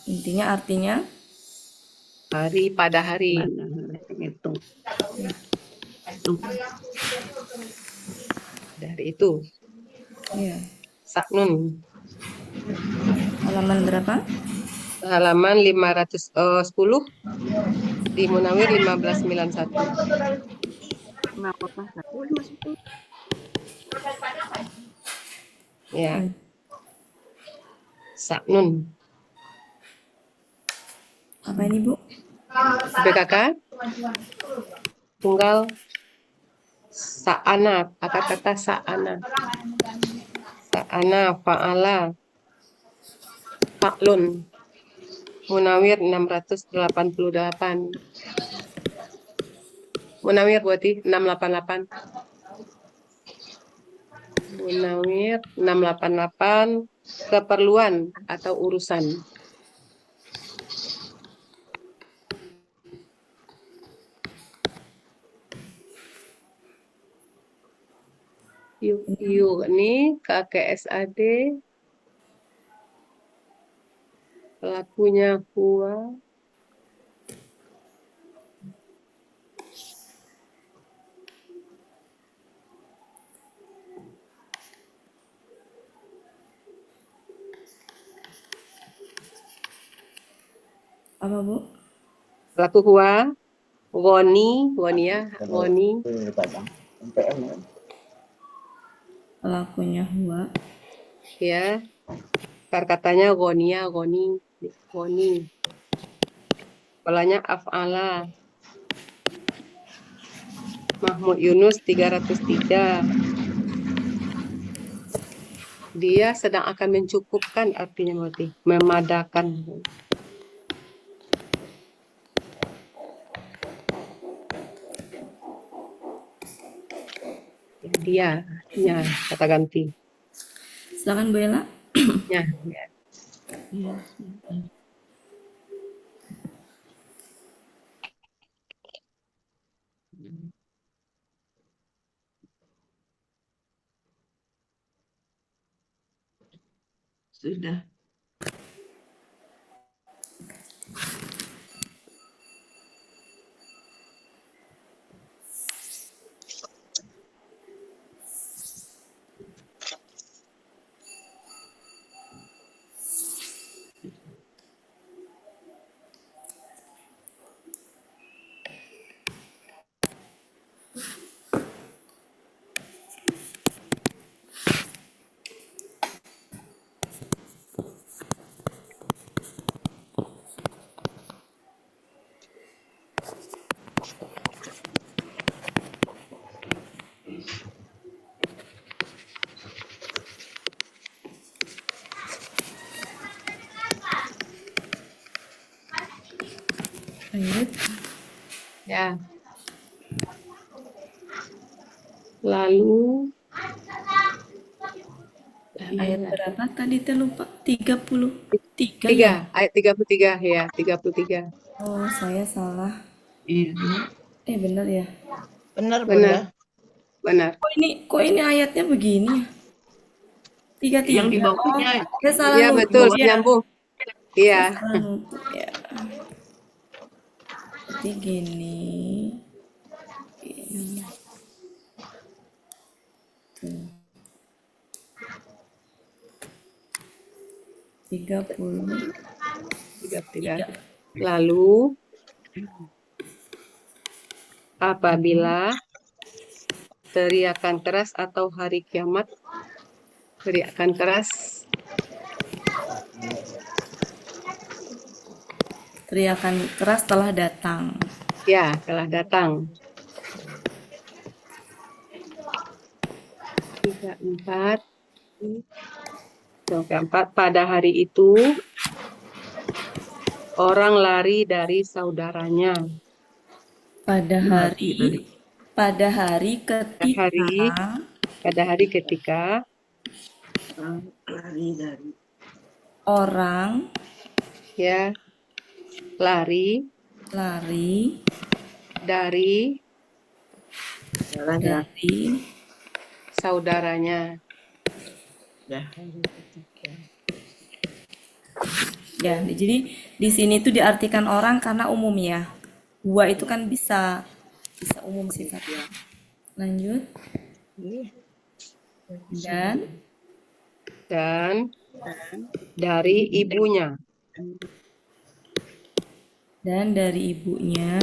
Intinya artinya Hari pada hari. Itu. Dari itu. Iya. Saknun. Halaman berapa? Halaman 510 di Munawir 1591. Ya. Saknun. Apa ini Bu? BKK tunggal sa'ana, kata-kata sa'ana. Sa'ana, fa'ala, fa'lun. Munawir 688. Munawir berarti 688. Munawir 688, keperluan atau urusan. Yuk nih KKSAD, pelakunya Hua. Apa Bu? Pelaku Hua, Woni, Woni. Pelakunya Hua. Ya, katanya Gonia, Goni. Polanya af'ala. Mahmud Yunus 303. Dia sedang akan mencukupkan, artinya berarti memadakan. Dia, kata ganti. Silakan Bu Ella. Ya. Sudah. Lanjut. Ya. Lalu Ayat berapa tadi teh lupa? 33 tiga, ya? ayat 33 ya, 33. Oh, saya salah. Iya. Benar ya. Benar, Benar, Bunda. benar. Kok ini ayatnya begini ya? 33. Yang di bawahnya Saya salah Iya, nutup betul, ya. nyambung. Saya Iya. salah nutup ya. Berarti gini. Tuh. 33. 33. Lalu apabila teriakan keras atau hari kiamat, teriakan keras, Teriakan keras telah datang. ya, telah datang. 34. Yang keempat, pada hari itu orang lari dari saudaranya. Pada hari ketika lari dari orang Ya, lari dari saudaranya. ya, jadi di sini tuh diartikan orang karena umum ya. Gua itu kan bisa umum sifatnya. Lanjut. Dan dari ibunya. Dan dari ibunya.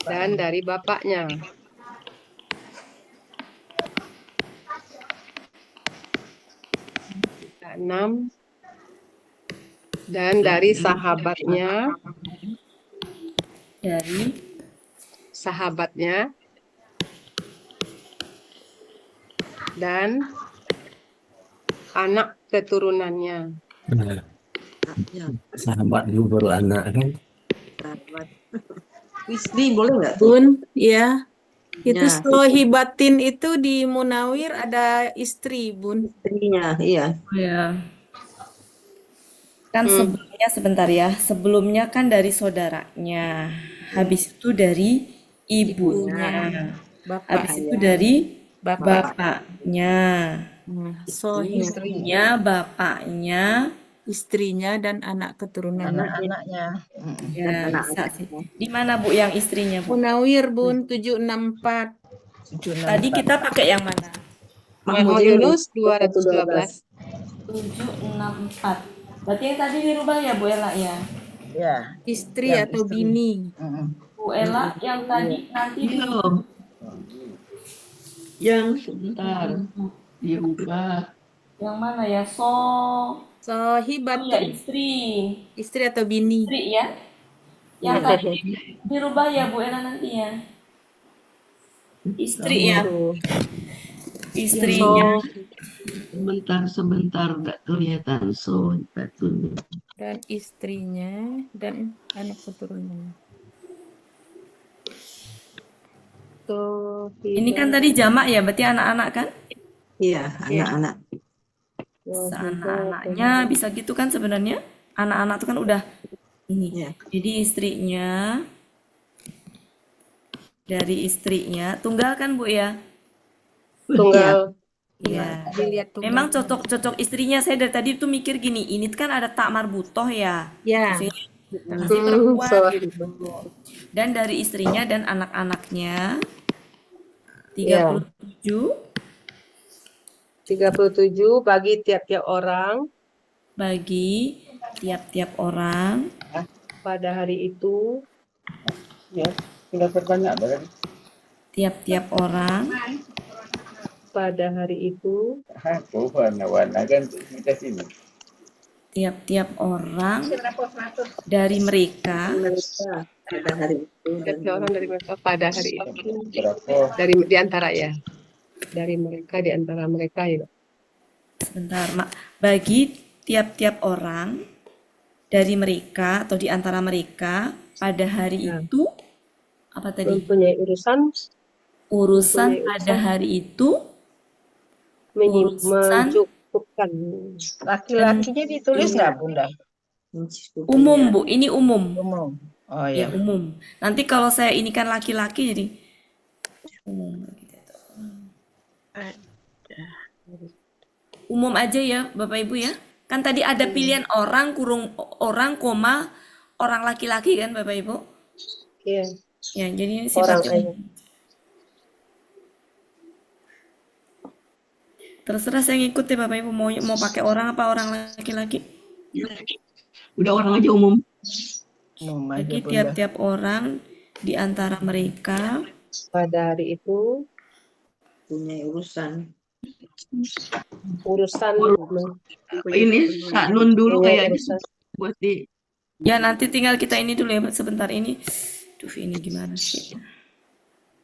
Dan dari bapaknya. Keenam. Dan dari sahabatnya. Dari sahabatnya. Dan anak keturunannya. Sahabat dulu baru anak kan. Wisdi boleh nggak? Bun, ya. Itu Ya. sohibatin itu di Munawir ada istri, Bun. Istrinya, iya. Oh ya. Kan sebelumnya sebentar ya. Sebelumnya kan dari saudaranya. Habis itu dari ibunya. Habis itu dari bapaknya. Istrinya, bapaknya, Istrinya dan anak keturunan. Anak-anaknya. ya bisa sih. Di mana Bu yang istrinya Bu? Munawir, Bun, 764. Tadi kita pakai yang mana? Muhammad Yunus 212. 764. Berarti yang tadi dirubah ya Bu Ella ya? Ya. Istri atau bini. Bu Ella yang tadi nanti belum. Yang sebentar diubah. yang mana ya? Sohibatin. Ya istri. Istri atau bini. Istri ya. Yang tadi dirubah ya Bu Ella nanti ya. Istri ya. Istrinya. Sebentar nggak kelihatan sohibatun. Dan istrinya dan anak keturunannya. Ini kan tadi jamak ya, berarti anak-anak kan? Iya, anak-anak. Anak-anaknya bisa gitu kan sebenarnya? Anak-anak itu kan udah ini. Jadi istrinya, dari istrinya, tunggal kan Bu ya? Tunggal. Iya. Dilihat tunggal. Memang cocok istrinya, saya dari tadi tuh mikir gini, ini kan ada tak marbutoh ya. Ya. Masih perempuan gitu. Dan dari istrinya dan anak-anaknya 37 bagi tiap-tiap orang pada hari itu. Ya, sudah terbanyak berarti. tiap-tiap orang Pada hari itu. Warna-warna kan kita sini. tiap-tiap orang dari mereka Pada hari itu. Tiap orang dari mereka pada hari itu. Di antara ya. Dari mereka, di antara mereka ya. sebentar Mak, bagi tiap-tiap orang dari mereka atau di antara mereka pada hari itu apa tadi? Mempunyai urusan Urusan pada hari itu urusan mencukupkan. Laki-lakinya ditulis nggak, Bunda? umum, Bu. Ini umum. Umum. Oh Ya, ya. umum. Nanti kalau saya ini kan laki-laki jadi umum. Umum aja ya, Bapak Ibu ya. Kan tadi ada pilihan orang, kurung orang, koma, orang laki-laki kan, Bapak Ibu? Iya. Ya, jadi ini Orang sifatnya aja. terserah saya ngikut ya Bapak Ibu mau pakai orang apa orang laki-laki. Udah orang aja umum. Umum aja, Bagi Bunda. tiap-tiap orang di antara mereka Pada hari itu punya urusan. Ini saknun dulu punya kayaknya urusan. buat di ya nanti tinggal kita ini dulu ya sebentar ini. Duh ini gimana sih?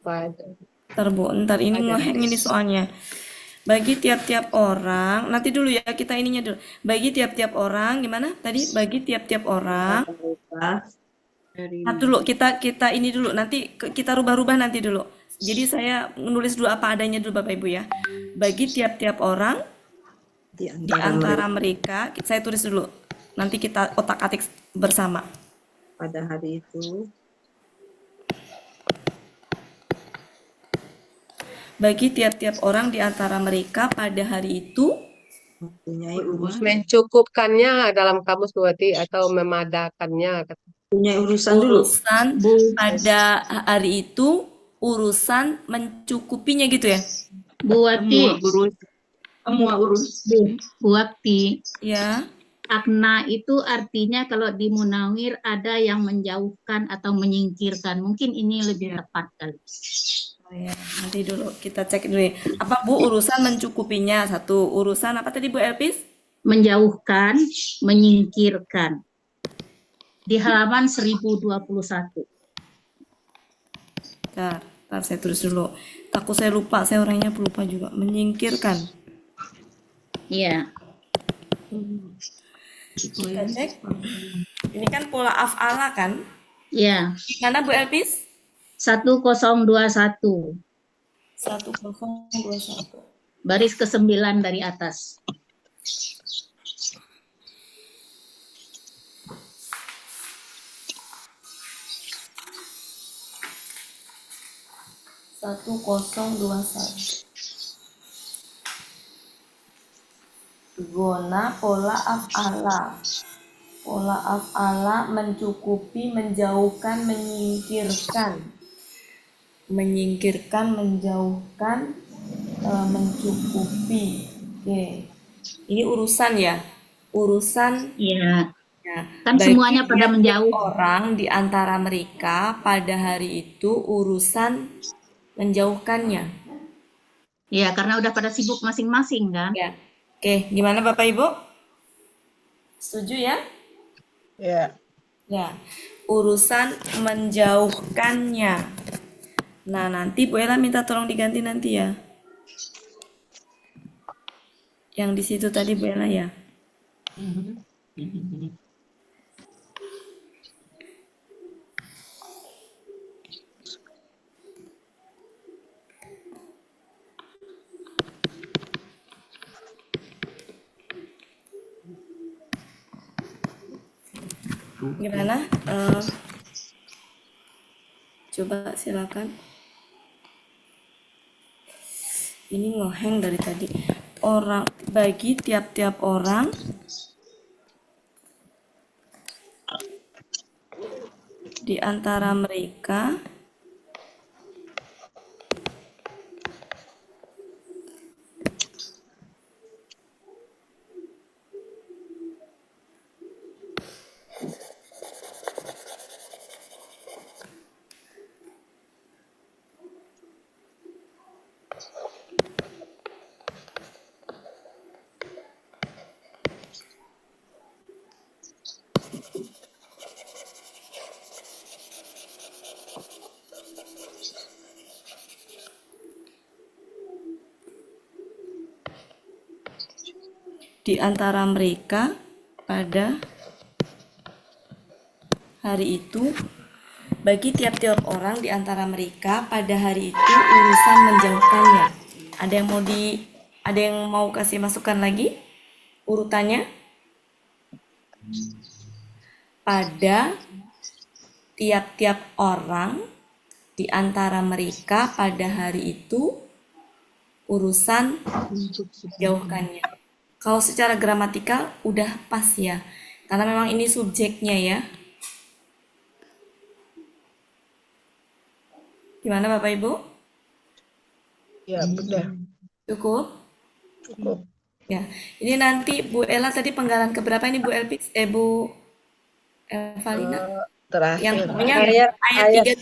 Ntar ini ngehang ini soalnya. Bagi tiap-tiap orang, nanti dulu ya kita ininya dulu. Bagi tiap-tiap orang gimana? Tadi bagi tiap-tiap orang. Nah, dulu kita ini dulu nanti kita rubah-rubah nanti dulu. Jadi saya menulis dulu apa adanya dulu Bapak Ibu ya. Bagi tiap-tiap orang di antara mereka, saya tulis dulu. Nanti kita otak-atik bersama. Pada hari itu bagi tiap-tiap orang di antara mereka pada hari itu mempunyai urusan. Mencukupkannya dalam kamus berarti atau memadakannya. Punya urusan dulu. Urusan pada hari itu urusan mencukupinya gitu ya. Bu Wati, semua urus. Bu Wati. Ya. Akna itu artinya kalau di Munawir ada yang menjauhkan atau menyingkirkan. Mungkin ini lebih tepat kali. Oh ya, nanti dulu kita cek dulu ya. Apa Bu urusan mencukupinya satu, urusan apa tadi Bu Elpis? Menjauhkan, menyingkirkan. Di halaman 1021. Ntar saya tulis dulu. Takut saya lupa, saya orangnya pelupa juga. Menyingkirkan. Iya. Kita cek. Ini kan pola af'ala kan? Iya. Mana Bu Elpis? 1021. 1021. Baris ke-9 dari atas. Satu 1021. Gona pola af'ala. Pola af'ala mencukupi, menjauhkan, menyingkirkan. Menyingkirkan, menjauhkan, mencukupi. Oke. Ini urusan ya. Urusan. Iya. Ya. Kan semuanya pada menjauh. Orang di antara mereka pada hari itu urusan menjauhkannya. Ya, karena udah pada sibuk masing-masing kan. Ya. Oke, gimana Bapak Ibu? Setuju ya? Ya. Ya. Urusan menjauhkannya. Nah, nanti Bu Ella minta tolong diganti nanti ya. Yang di situ tadi Bu Ella ya. Gimana? Coba silakan. Ini ngeheng dari tadi. Orang bagi tiap-tiap orang di antara mereka pada hari itu bagi tiap-tiap orang di antara mereka pada hari itu urusan menjauhkannya. Ada yang mau kasih masukan lagi urutannya? Pada tiap-tiap orang di antara mereka pada hari itu urusan jauhkannya. Kalau secara gramatikal udah pas ya, karena memang ini subjeknya ya. Gimana Bapak Ibu? Ya, udah. Cukup? Cukup. Ya, ini nanti Bu Ella tadi penggalan keberapa ini Bu Elpix? Bu Evalina? Terakhir. Yang pokoknya ayat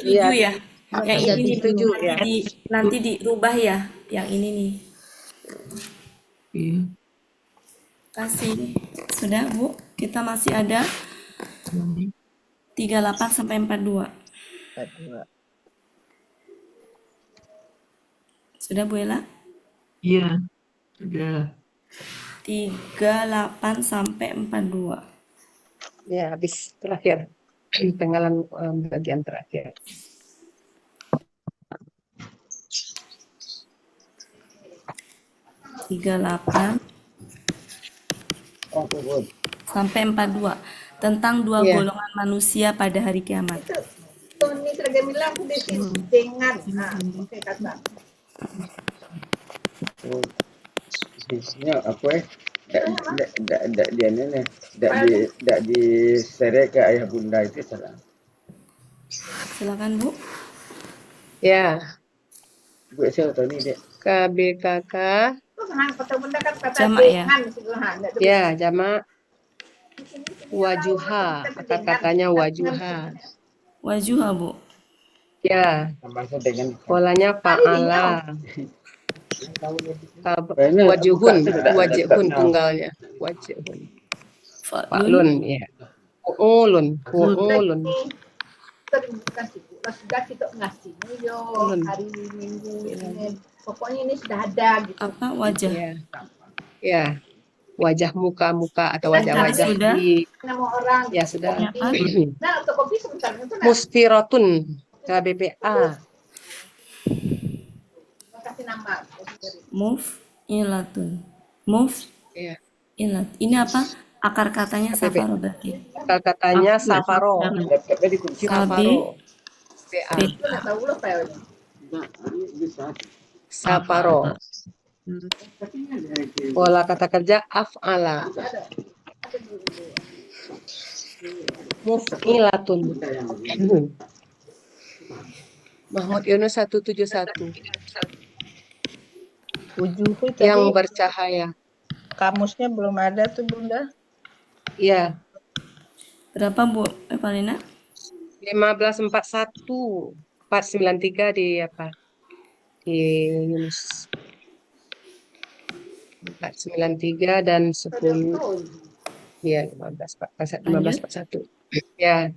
37 ya. Yang Ayat ini 37 ya. nanti dirubah ya. Yang ini nih. Iya. Kasih. Sudah Bu? Kita masih ada 38 sampai 42. 42. Sudah Bu Ella? Iya. Sudah. 38 sampai 42. Ya, habis terakhir. Penggalan bagian terakhir. 38 sampai 42 tentang dua Iya. golongan manusia pada hari kiamat. Bisnya apa dia nih tidak diseret ke ayah bunda itu salah. Silakan Bu. Ya, Bu saya tahu nih dek. KBKK. Jamak ya. Ya, jamak wajuha. Kata-katanya wajuha. Wajuha Bu. Ya, Maksud dengan polanya fa'ala. Wajuhun, wajihun tunggalnya. Wajihun. Fa'lun, ya. Fu'ulun, fu'ulun. Hari Minggu ini pokoknya ini sudah ada gitu. Apa wajah? Ya. Ya. Wajah muka-muka atau wajah-wajah sudah? di Nama orang. ya sudah. Nah, untuk kopi sebentar itu nah. Musfiratun KBPA. Kasih nama. Muf'ilatun. Muf'ilat. Ya. Ini apa? Akar katanya safaro berarti. Akar katanya safaro. Safaro. Safaro. Pola kata kerja af'ala. Muf'ilatun. Mahmud Yunus 171. Wujuhu Yang tadi bercahaya. kamusnya belum ada tuh Bunda. Iya. Berapa Bu Evalina? 1541. 493 di apa? Di Yunus. 493 dan 10. Ya, 1541. Ya.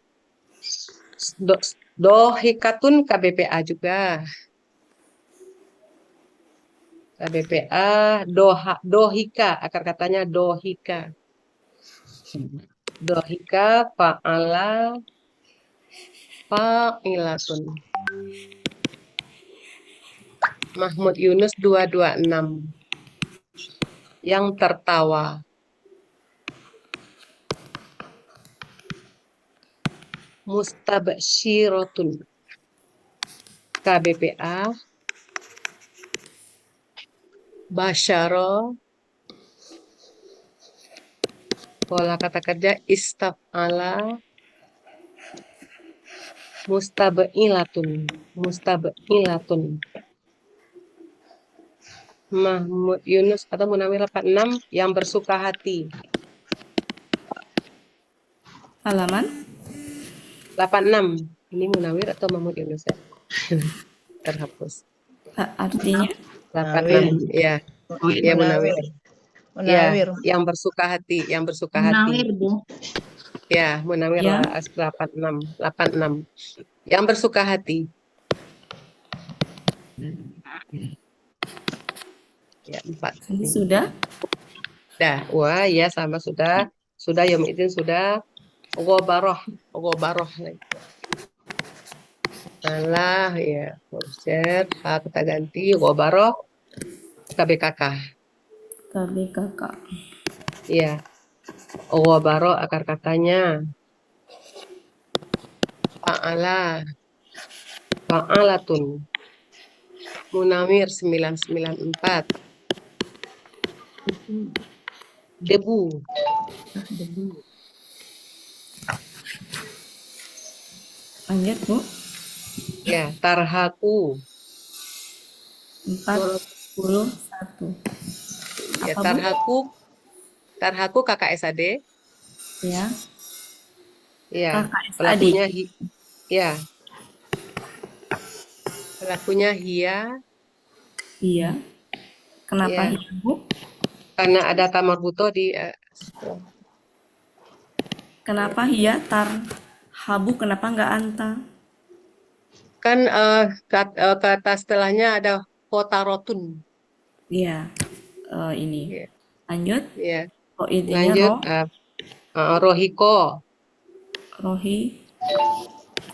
Dohikatun KBPA juga. KBPA dohika, akar katanya dohika. Dohika fa'ala fa'ilatun. Mahmud Yunus 226. Yang tertawa. Mustabsyiratun. KBPA Basyara. Pola kata kerja istaf'ala mustab'ilatun. Mustab'ilatun. Mahmud Yunus atau Munawir 86 yang bersuka hati. Halaman 86. Ini Munawir atau Mahmud Yunus ya? Terhapus. Artinya 86. Ya. Ya Munawir. Munawir. Ya, yang bersuka hati, yang bersuka Munawir, hati. Bu. Ya, Munawir Ya. 86. Yang bersuka hati. Ya, 4. ini sudah. Dah, wah ya sama sudah. Sudah Yomidin sudah. Ghabaroh, ghabaroh lagi. Salah ya, Forsyth. Kata ganti ghabaroh KBKK. KBKK. Iya. Ghabaroh akar katanya fa'ala, fa'alatun. Munawir 994. Debu. Lanjut, Bu. Ya, tarhaku. 41. Ya, Apa, Bu? tarhaku kakak SAD. Ya. Ya, Kakak SAD. pelakunya ya. Pelakunya Hia. Iya. Kenapa Ya, Hia, Bu? karena ada tamar buto di Kenapa Hia tarhabu? Kenapa nggak anta? kan kata setelahnya ada kotarotun. Iya. Ini. Ya, Lanjut. ya. Oh, intinya Lanjut rohiko.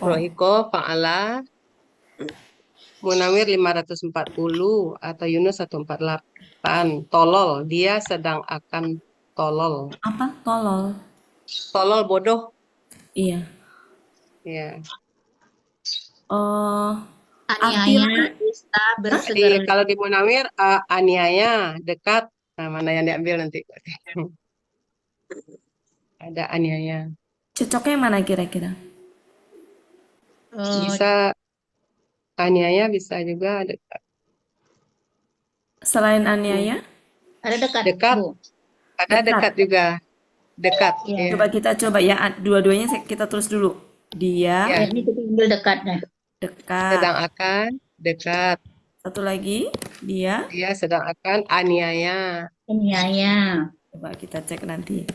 Rohiko fa'ala. Munawir 540 atau Yunus 148. Tolol, dia sedang akan tolol. Apa? Tolol. Tolol bodoh. Iya. Ya. Aniaya, dusta, bersegera. Kalau di Munawir aniaya dekat. Nah, mana yang diambil nanti? Ada aniaya. Cocoknya mana kira-kira? Bisa aniaya, bisa juga dekat. Selain aniaya? Ada dekat, Dekat. Bu. Ada dekat juga. Dekat. Ya. Ya. Coba kita coba ya, dua-duanya kita tulis dulu. Dia Ya. Ini kita ambil dekatnya. dekat. Sedang akan dekat. Satu lagi, dia sedang akan aniaya. Aniaya. Coba kita cek nanti.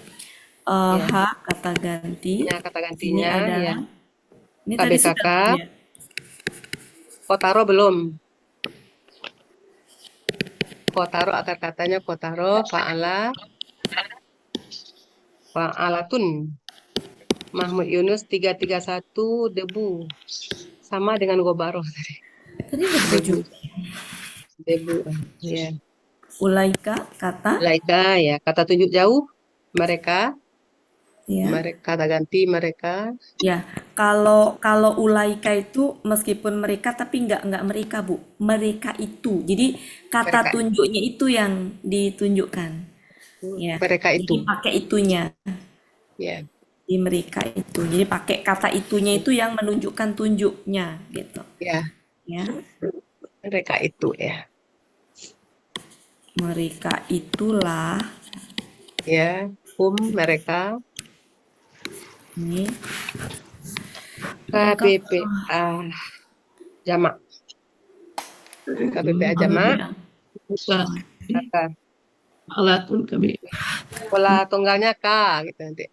Ya. H kata ganti. Ya, kata Ini gantinya adalah ya. ini tadi KBKK. sudah ya. Kotaro belum. Kotaro akar katanya kotaro fa'ala. Fa'alatun. Mahmud Yunus 331 debu. Sama dengan Gobaro tadi. Tadi debu. Debu. Ya. Ulaika kata. Ulaika ya, kata tunjuk jauh mereka. Ya. Mereka kata ganti mereka. Ya, kalau ulaika itu meskipun mereka tapi nggak mereka, Bu. Mereka itu. Jadi kata Mereka. tunjuknya itu yang ditunjukkan. Ya. Mereka itu. Jadi pakai itunya. Ya. Di mereka itu. Jadi pakai kata itunya itu yang menunjukkan tunjuknya gitu. Ya. Ya. Mereka itu ya. Mereka itulah. Ya, mereka. Ini KBPA jamak. KBPA jamak. Kata. Alatun kami. Pola tunggalnya K gitu nanti.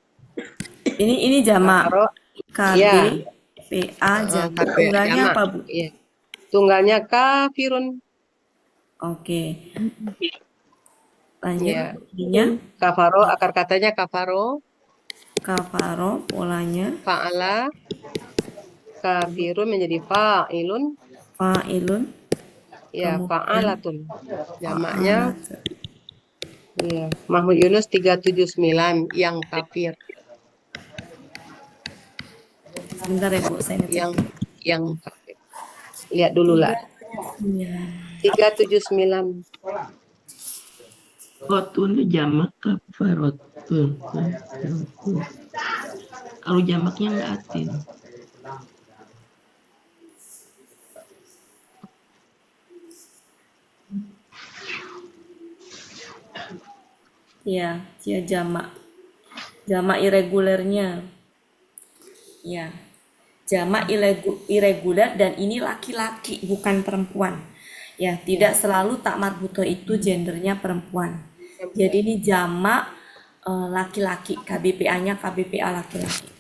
Ini jamak. KBPA jamak. Tunggalnya apa, Bu? Iya. Tunggalnya kafirun. Oke. Lanjut. Ya. Kafaro, akar katanya kafaro. Kafaro, polanya. Fa'ala. Kafirun menjadi fa'ilun. Fa'ilun. Ya, fa'alatun. Jamaknya. Ya. Mahmud Yunus 379 yang kafir. Sebentar ya, Bu, saya ngecek. Yang kafir. Lihat dulu lah. 379. Rotun jamak kafarotun. Kalau jamaknya nggak atin. Ya, dia jamak. Jamak irregulernya. Ya. Jamak irregular dan ini laki-laki bukan perempuan. Ya, tidak selalu tak marbuto itu gendernya perempuan. Jadi ini jamak laki-laki, KBPA-nya KBPA laki-laki.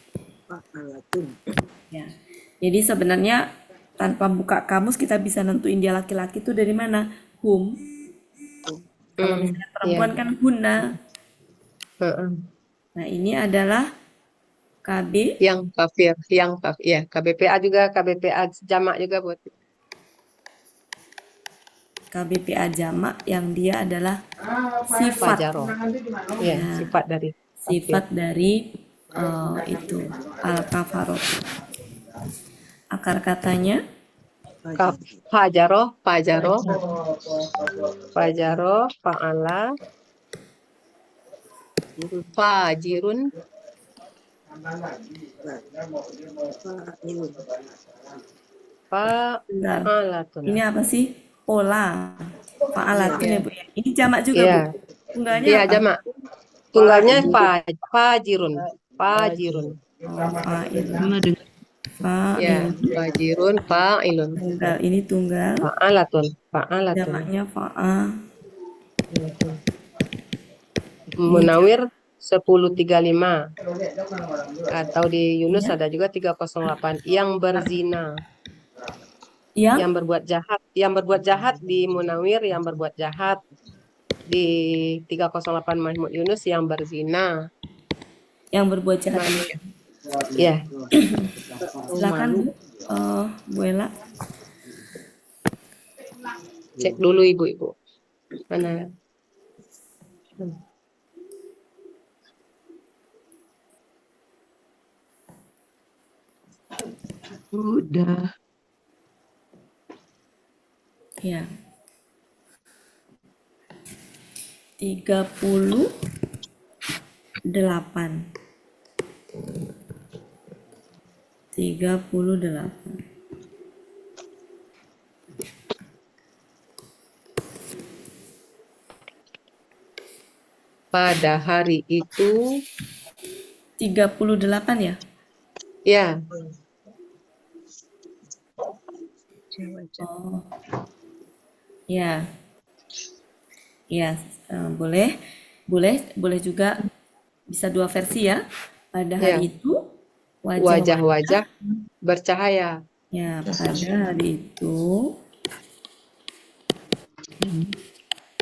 Ya. Jadi sebenarnya tanpa buka kamus kita bisa nentuin dia laki-laki itu dari mana? Hum. Kalau misalnya perempuan kan huna. Nah, ini adalah KB, yang kafir, ya KBPA juga, KBPA jamak juga buat KBPA jamak yang dia adalah sifat. fajaroh. Ya, Ya, sifat dari kafir. sifat dari itu al-kafaroh. Akar katanya Fajaroh, fa'ala, fajirun, Bentar. fa'alatun. Ini apa sih? Pola. Fa'alatin ya, Bu ya. Ini jamak juga, Iya. Bu. Tunggalnya Iya, apa? jamak. Tunggalnya fajirun. Fajirun. Oh, fa'ilun. Sama dengan Ya, Fa'ilun. fajirun, fa'ilun. Tunggal. Ini tunggal. Fa'alatun. Jamaknya fa'a. Munawir 1035 atau di Yunus ada juga 308 yang berzina, yang berbuat jahat di Munawir, yang berbuat jahat di 308 Mahmud Yunus yang berzina, yang berbuat jahat. Ya. Silakan Bu Ella. Cek dulu ibu-ibu mana. Udah. Ya. 38. Pada hari itu 38 ya? Ya. Oh. Ya. Ya, boleh juga bisa dua versi ya. Pada hari itu wajah-wajah bercahaya. Ya, pada hari itu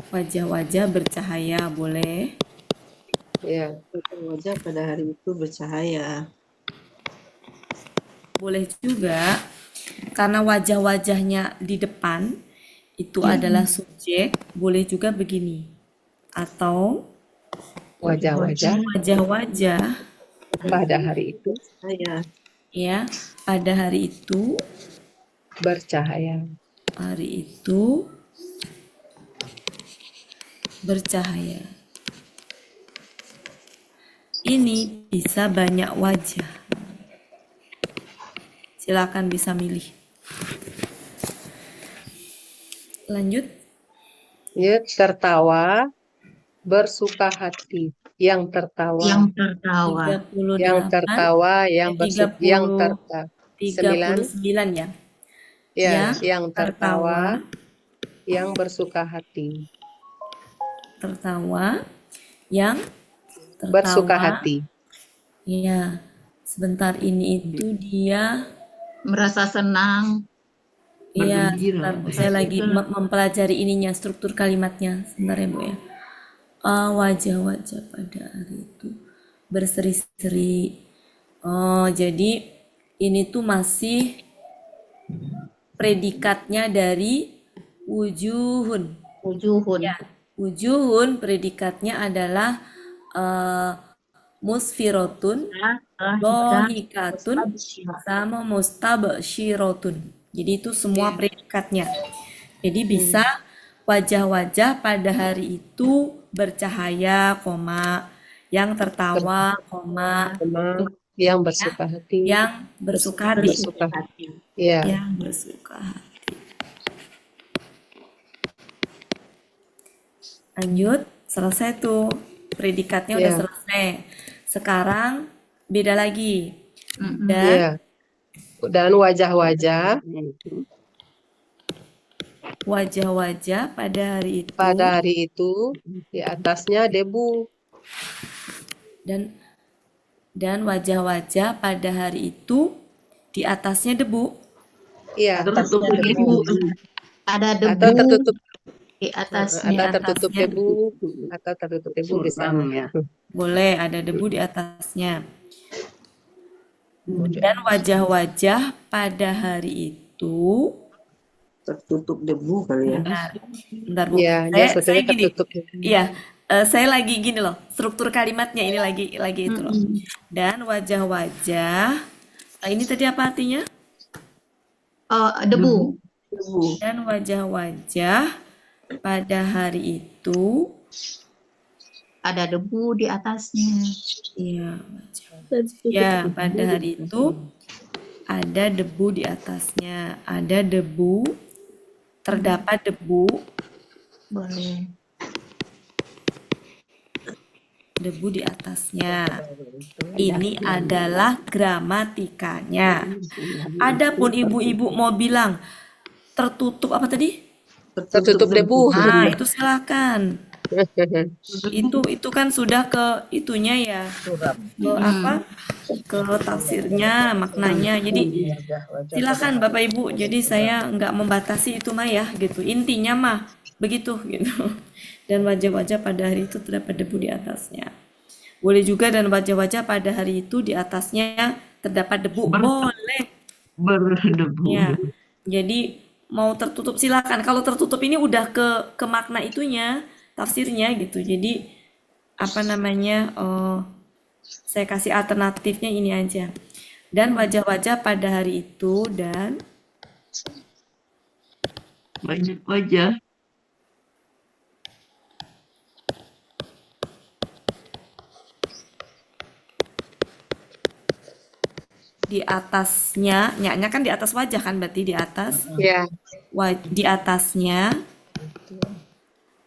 wajah-wajah bercahaya, boleh. Ya, wajah pada hari itu bercahaya. Boleh juga karena wajah-wajahnya di depan itu adalah subjek, boleh juga begini. Atau wajah-wajah pada hari itu ya, pada hari itu bercahaya. Hari itu bercahaya. Ini bisa banyak wajah. Silakan bisa milih. Lanjut. Ya, tertawa, bersuka hati. Yang tertawa. Yang tertawa. 38. Yang tertawa, yang bersuka, yang tertawa. 39 ya. Ya, yang tertawa, yang bersuka hati. Tertawa, yang bersuka hati. Iya. Sebentar, ini itu dia merasa senang. Iya, saya lagi mempelajari ininya, struktur kalimatnya. Sebentar ya, Bu ya. Wajah-wajah pada hari itu berseri-seri. Oh, jadi ini tuh masih predikatnya dari wujuhun. Ya, wujuhun predikatnya adalah musfirotun, dohikatun, sama mustabsyirotun. Jadi itu semua predikatnya. Jadi bisa wajah-wajah pada hari itu bercahaya, koma, yang tertawa, koma, yang bersuka hati, yang bersuka hati, ya, yang bersuka hati. Lanjut, selesai tuh predikatnya udah selesai. Sekarang beda lagi. Dan wajah-wajah pada hari itu. Pada hari itu di atasnya debu. Dan wajah-wajah pada hari itu di atasnya debu. Iya, tertutup debu. Ada debu. Atau tertutup di atasnya. Atau tertutup debu. Atau tertutup debu bisa. Boleh ada debu di atasnya. Dan wajah-wajah pada hari itu tertutup debu kali ya. bentar Bu. Ya, dia Saya sebetulnya gini. tertutup. Iya, saya lagi gini loh. Struktur kalimatnya ini lagi itu loh. Dan wajah-wajah ini tadi apa artinya? Debu. Dan wajah-wajah pada hari itu Ada debu di atasnya. iya, ya pada hari itu ada debu di atasnya. Ada debu, terdapat debu, Boleh. debu di atasnya. Ini adalah gramatikanya. Adapun ibu-ibu mau bilang tertutup apa tadi? Tertutup debu. Nah, itu silakan. Itu kan sudah ke itunya ya. Ke apa? Ke tafsirnya, maknanya. Jadi silakan Bapak Ibu. Jadi saya nggak membatasi itu mah ya gitu. Intinya mah begitu gitu. Dan wajah-wajah pada hari itu terdapat debu di atasnya. Boleh juga dan wajah-wajah pada hari itu di atasnya terdapat debu. Boleh. Berdebu. Ya. Jadi mau tertutup silakan. Kalau tertutup ini udah ke makna itunya, tafsirnya gitu. Jadi apa namanya? Saya kasih alternatifnya ini aja. Dan wajah-wajah pada hari itu dan Banyak wajah. di atasnya, nyaknya kan di atas wajah kan berarti di atas. Ya. Di atasnya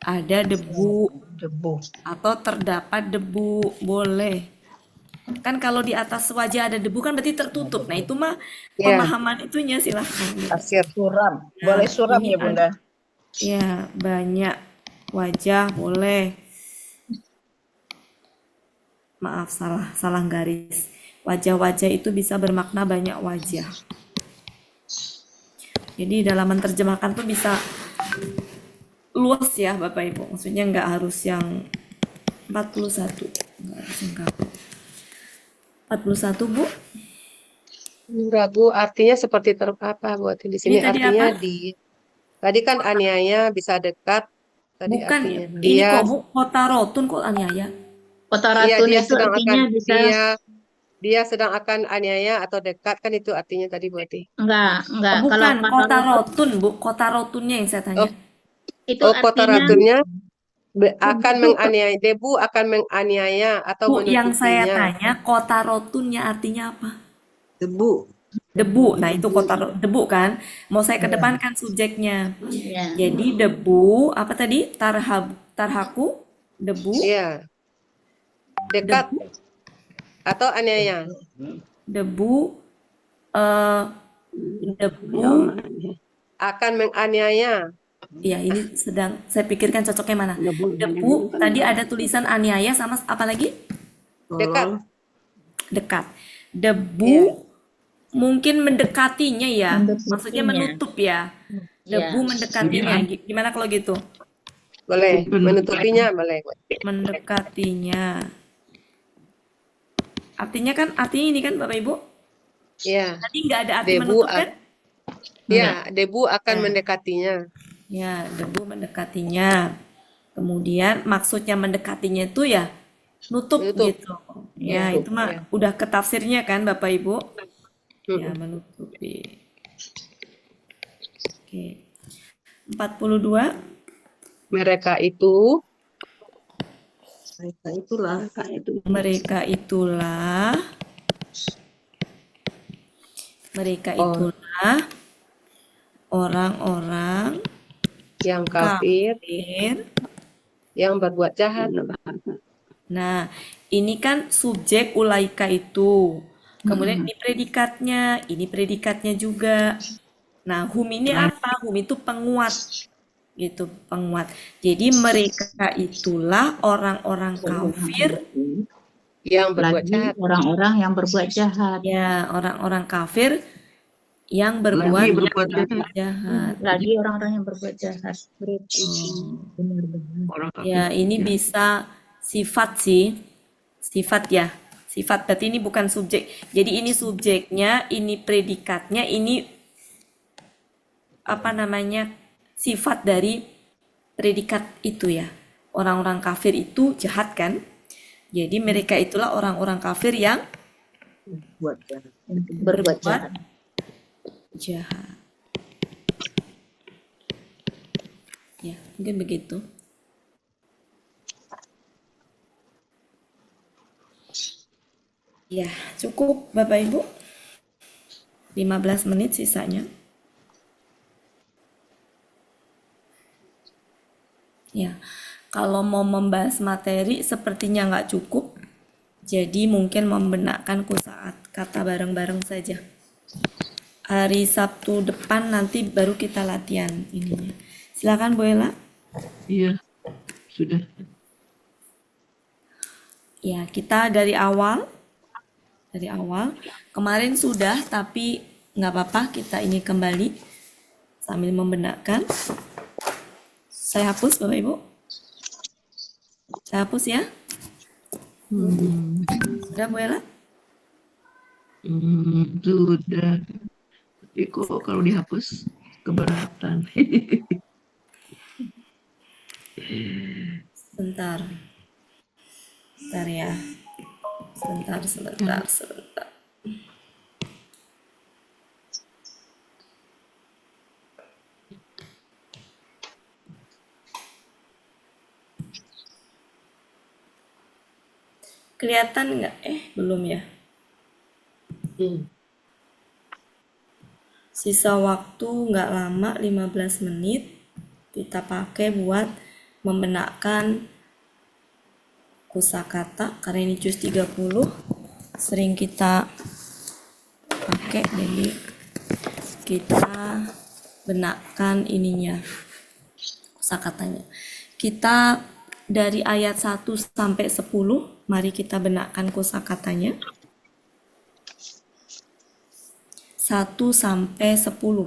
ada debu atau terdapat debu, boleh. Kan kalau di atas wajah ada debu kan berarti tertutup. Nah, itu mah pemahaman itunya silahkan. Tafsir. Suram. Boleh suram ini ya Bunda. Ya, banyak wajah boleh. Maaf, salah garis. Wajah-wajah itu bisa bermakna banyak wajah. Jadi dalam menerjemahkan tuh bisa luas ya Bapak Ibu. Maksudnya nggak harus yang 41. Nggak harus yang 41 Bu. Enggak Bu, artinya seperti apa buat di sini Ini tadi artinya apa? tadi kan aniaya bisa dekat. Tadi Bukan, artinya ini dia kok Bu, kota rotun kok aniaya. Kota iya, Ratun dia itu sedang artinya akan bisa dia sedang akan aniaya atau dekat kan itu artinya tadi berarti. enggak. Kalau Bukan, kota kota Ratun rotun Bu, kota rotunnya yang saya tanya. itu Kota artinya Ratunnya akan itu menganiaya, debu akan menganiaya atau Bu, yang saya menutupinya. tanya kota rotunnya artinya apa? Debu. Debu. Nah, itu kota debu kan. Mau saya kedepankan subjeknya. ya. Jadi debu, apa tadi? Tarhaku, debu, Iya. Dekat debu, atau aniaya. debu, debu. Akan menganiaya. Ya, ini sedang saya pikirkan cocoknya mana. Debu, tadi ada tulisan aniaya sama apa lagi? Dekat. Dekat. Debu mungkin mendekatinya ya. Maksudnya menutup ya. Debu mendekatinya. Gimana kalau gitu? Boleh. Menutupinya boleh. Mendekatinya. Artinya ini kan Bapak Ibu? Iya. Tadi nggak ada arti Debu menutup kan? ya, debu akan mendekatinya. Ya, debu mendekatinya. Kemudian maksudnya mendekatinya itu ya nutup gitu. Ya, itu mah udah ke tafsirnya kan Bapak Ibu? Ya, menutupi. Oke. 42. Mereka itulah orang-orang yang kafir yang berbuat jahat. Nah, ini kan subjek ulaika itu. Kemudian ini predikatnya juga. Nah, hum ini apa? Hum itu penguat. Gitu, penguat. Jadi mereka itulah orang-orang kafir yang berbuat jahat. Orang-orang yang berbuat jahat. Ya, orang-orang kafir yang berbuat jahat. Lagi orang-orang yang berbuat jahat. Ya, ini bisa sifat sih. Sifat ya. Sifat berarti ini bukan subjek. Jadi ini subjeknya, ini predikatnya, ini apa namanya, sifat dari predikat itu ya. Orang-orang kafir itu jahat kan? Jadi mereka itulah orang-orang kafir yang Buat jahat. Berbuat berbuat jahat. jahat. Ya, mungkin begitu. Ya, cukup Bapak Ibu. 15 menit sisanya. Ya, kalau mau membahas materi sepertinya nggak cukup. Jadi mungkin membenarkan saat kata bareng-bareng saja. Hari Sabtu depan nanti baru kita latihan ininya. Silakan Bu Ella. Iya, sudah. Ya, kita dari awal kemarin sudah, tapi nggak apa-apa, kita ini kembali sambil membenarkan. Saya hapus Bapak Ibu. Saya hapus ya. Sudah Bu Ella? Sudah. Tapi kok kalau dihapus keberatan. Sebentar. Sebentar ya. Sebentar. Kelihatan nggak? Belum ya. Sisa waktu nggak lama, 15 menit. Kita pakai buat membenarkan kosakata karena ini juz 30 sering kita pakai, jadi kita benarkan ininya, kosakatanya. Kita dari ayat 1 sampai 10, mari kita benarkan kosakatanya. 1 sampai 10.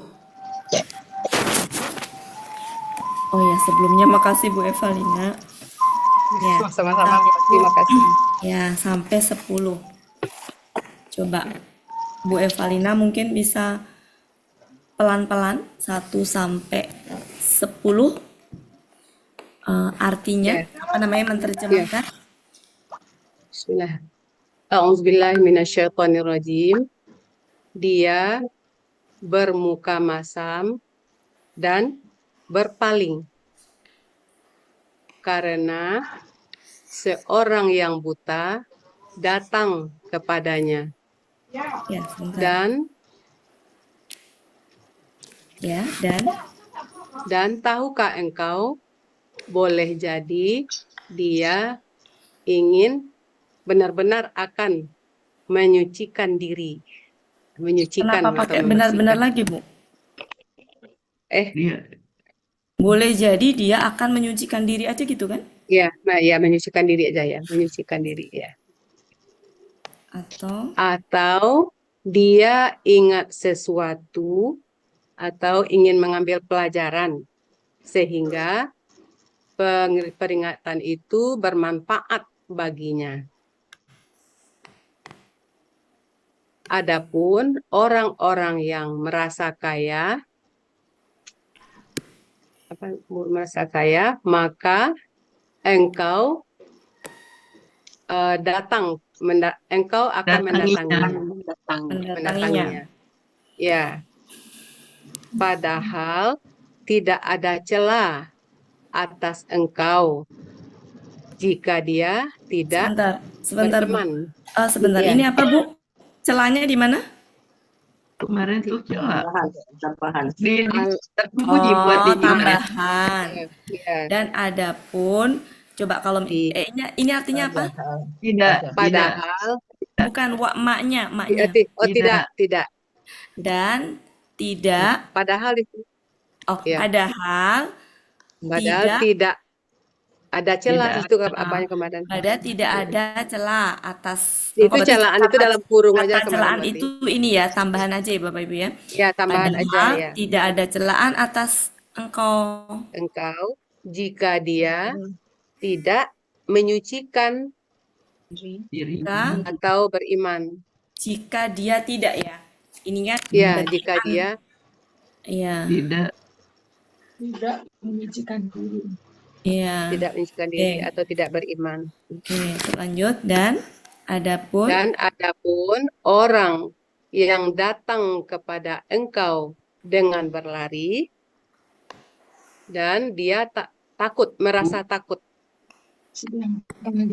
Oh ya, sebelumnya makasih Bu Evalina. Ya, Sama-sama, terima kasih. ya sampai 10. Coba Bu Evalina mungkin bisa pelan-pelan 1 sampai 10 artinya apa namanya, menerjemahkan. Bismillah. A'udzubillahi minasyaitonirrajim. Dia bermuka masam dan berpaling karena seorang yang buta datang kepadanya. Ya, sebentar. Dan tahukah engkau, boleh jadi dia ingin benar-benar akan menyucikan diri. Kenapa pakai benar-benar lagi, Bu? Iya. Boleh jadi dia akan menyucikan diri aja gitu kan? Ya, nah ya, menyucikan diri aja ya, menyucikan diri ya. Atau dia ingat sesuatu atau ingin mengambil pelajaran sehingga peringatan itu bermanfaat baginya. Adapun orang-orang yang merasa kaya, maka engkau engkau akan mendatanginya. Ya, padahal tidak ada celah atas engkau jika dia tidak Sebentar Bu. beriman. Sebentar, Ya. ini apa Bu? Celahnya di mana? Kemarin tuh celah. Tambahan. Tambahan. Dan adapun, coba kalau ini artinya apa? Tidak. Padahal. Bukan maknya. Tidak. Dan tidak. Padahal itu. Padahal tidak ada celah itu apanya kemarin. Padahal tidak ada celah atas. Itu celaan itu dalam kurung aja kemarin. Celaan itu ini ya, tambahan aja ya Bapak Ibu ya. Ya, tambahan Padahal aja ya. tidak ada celaan atas engkau jika dia tidak menyucikan diri. atau beriman. Jika dia tidak ya. Ini kan Ya, berarti jika dia iya. Tidak menyucikan diri. Iya. tidak menyucikan diri Oke. atau tidak beriman. Oke, lanjut dan adapun Dan adapun orang yang datang kepada engkau dengan berlari dan dia takut, merasa takut, Sedangkan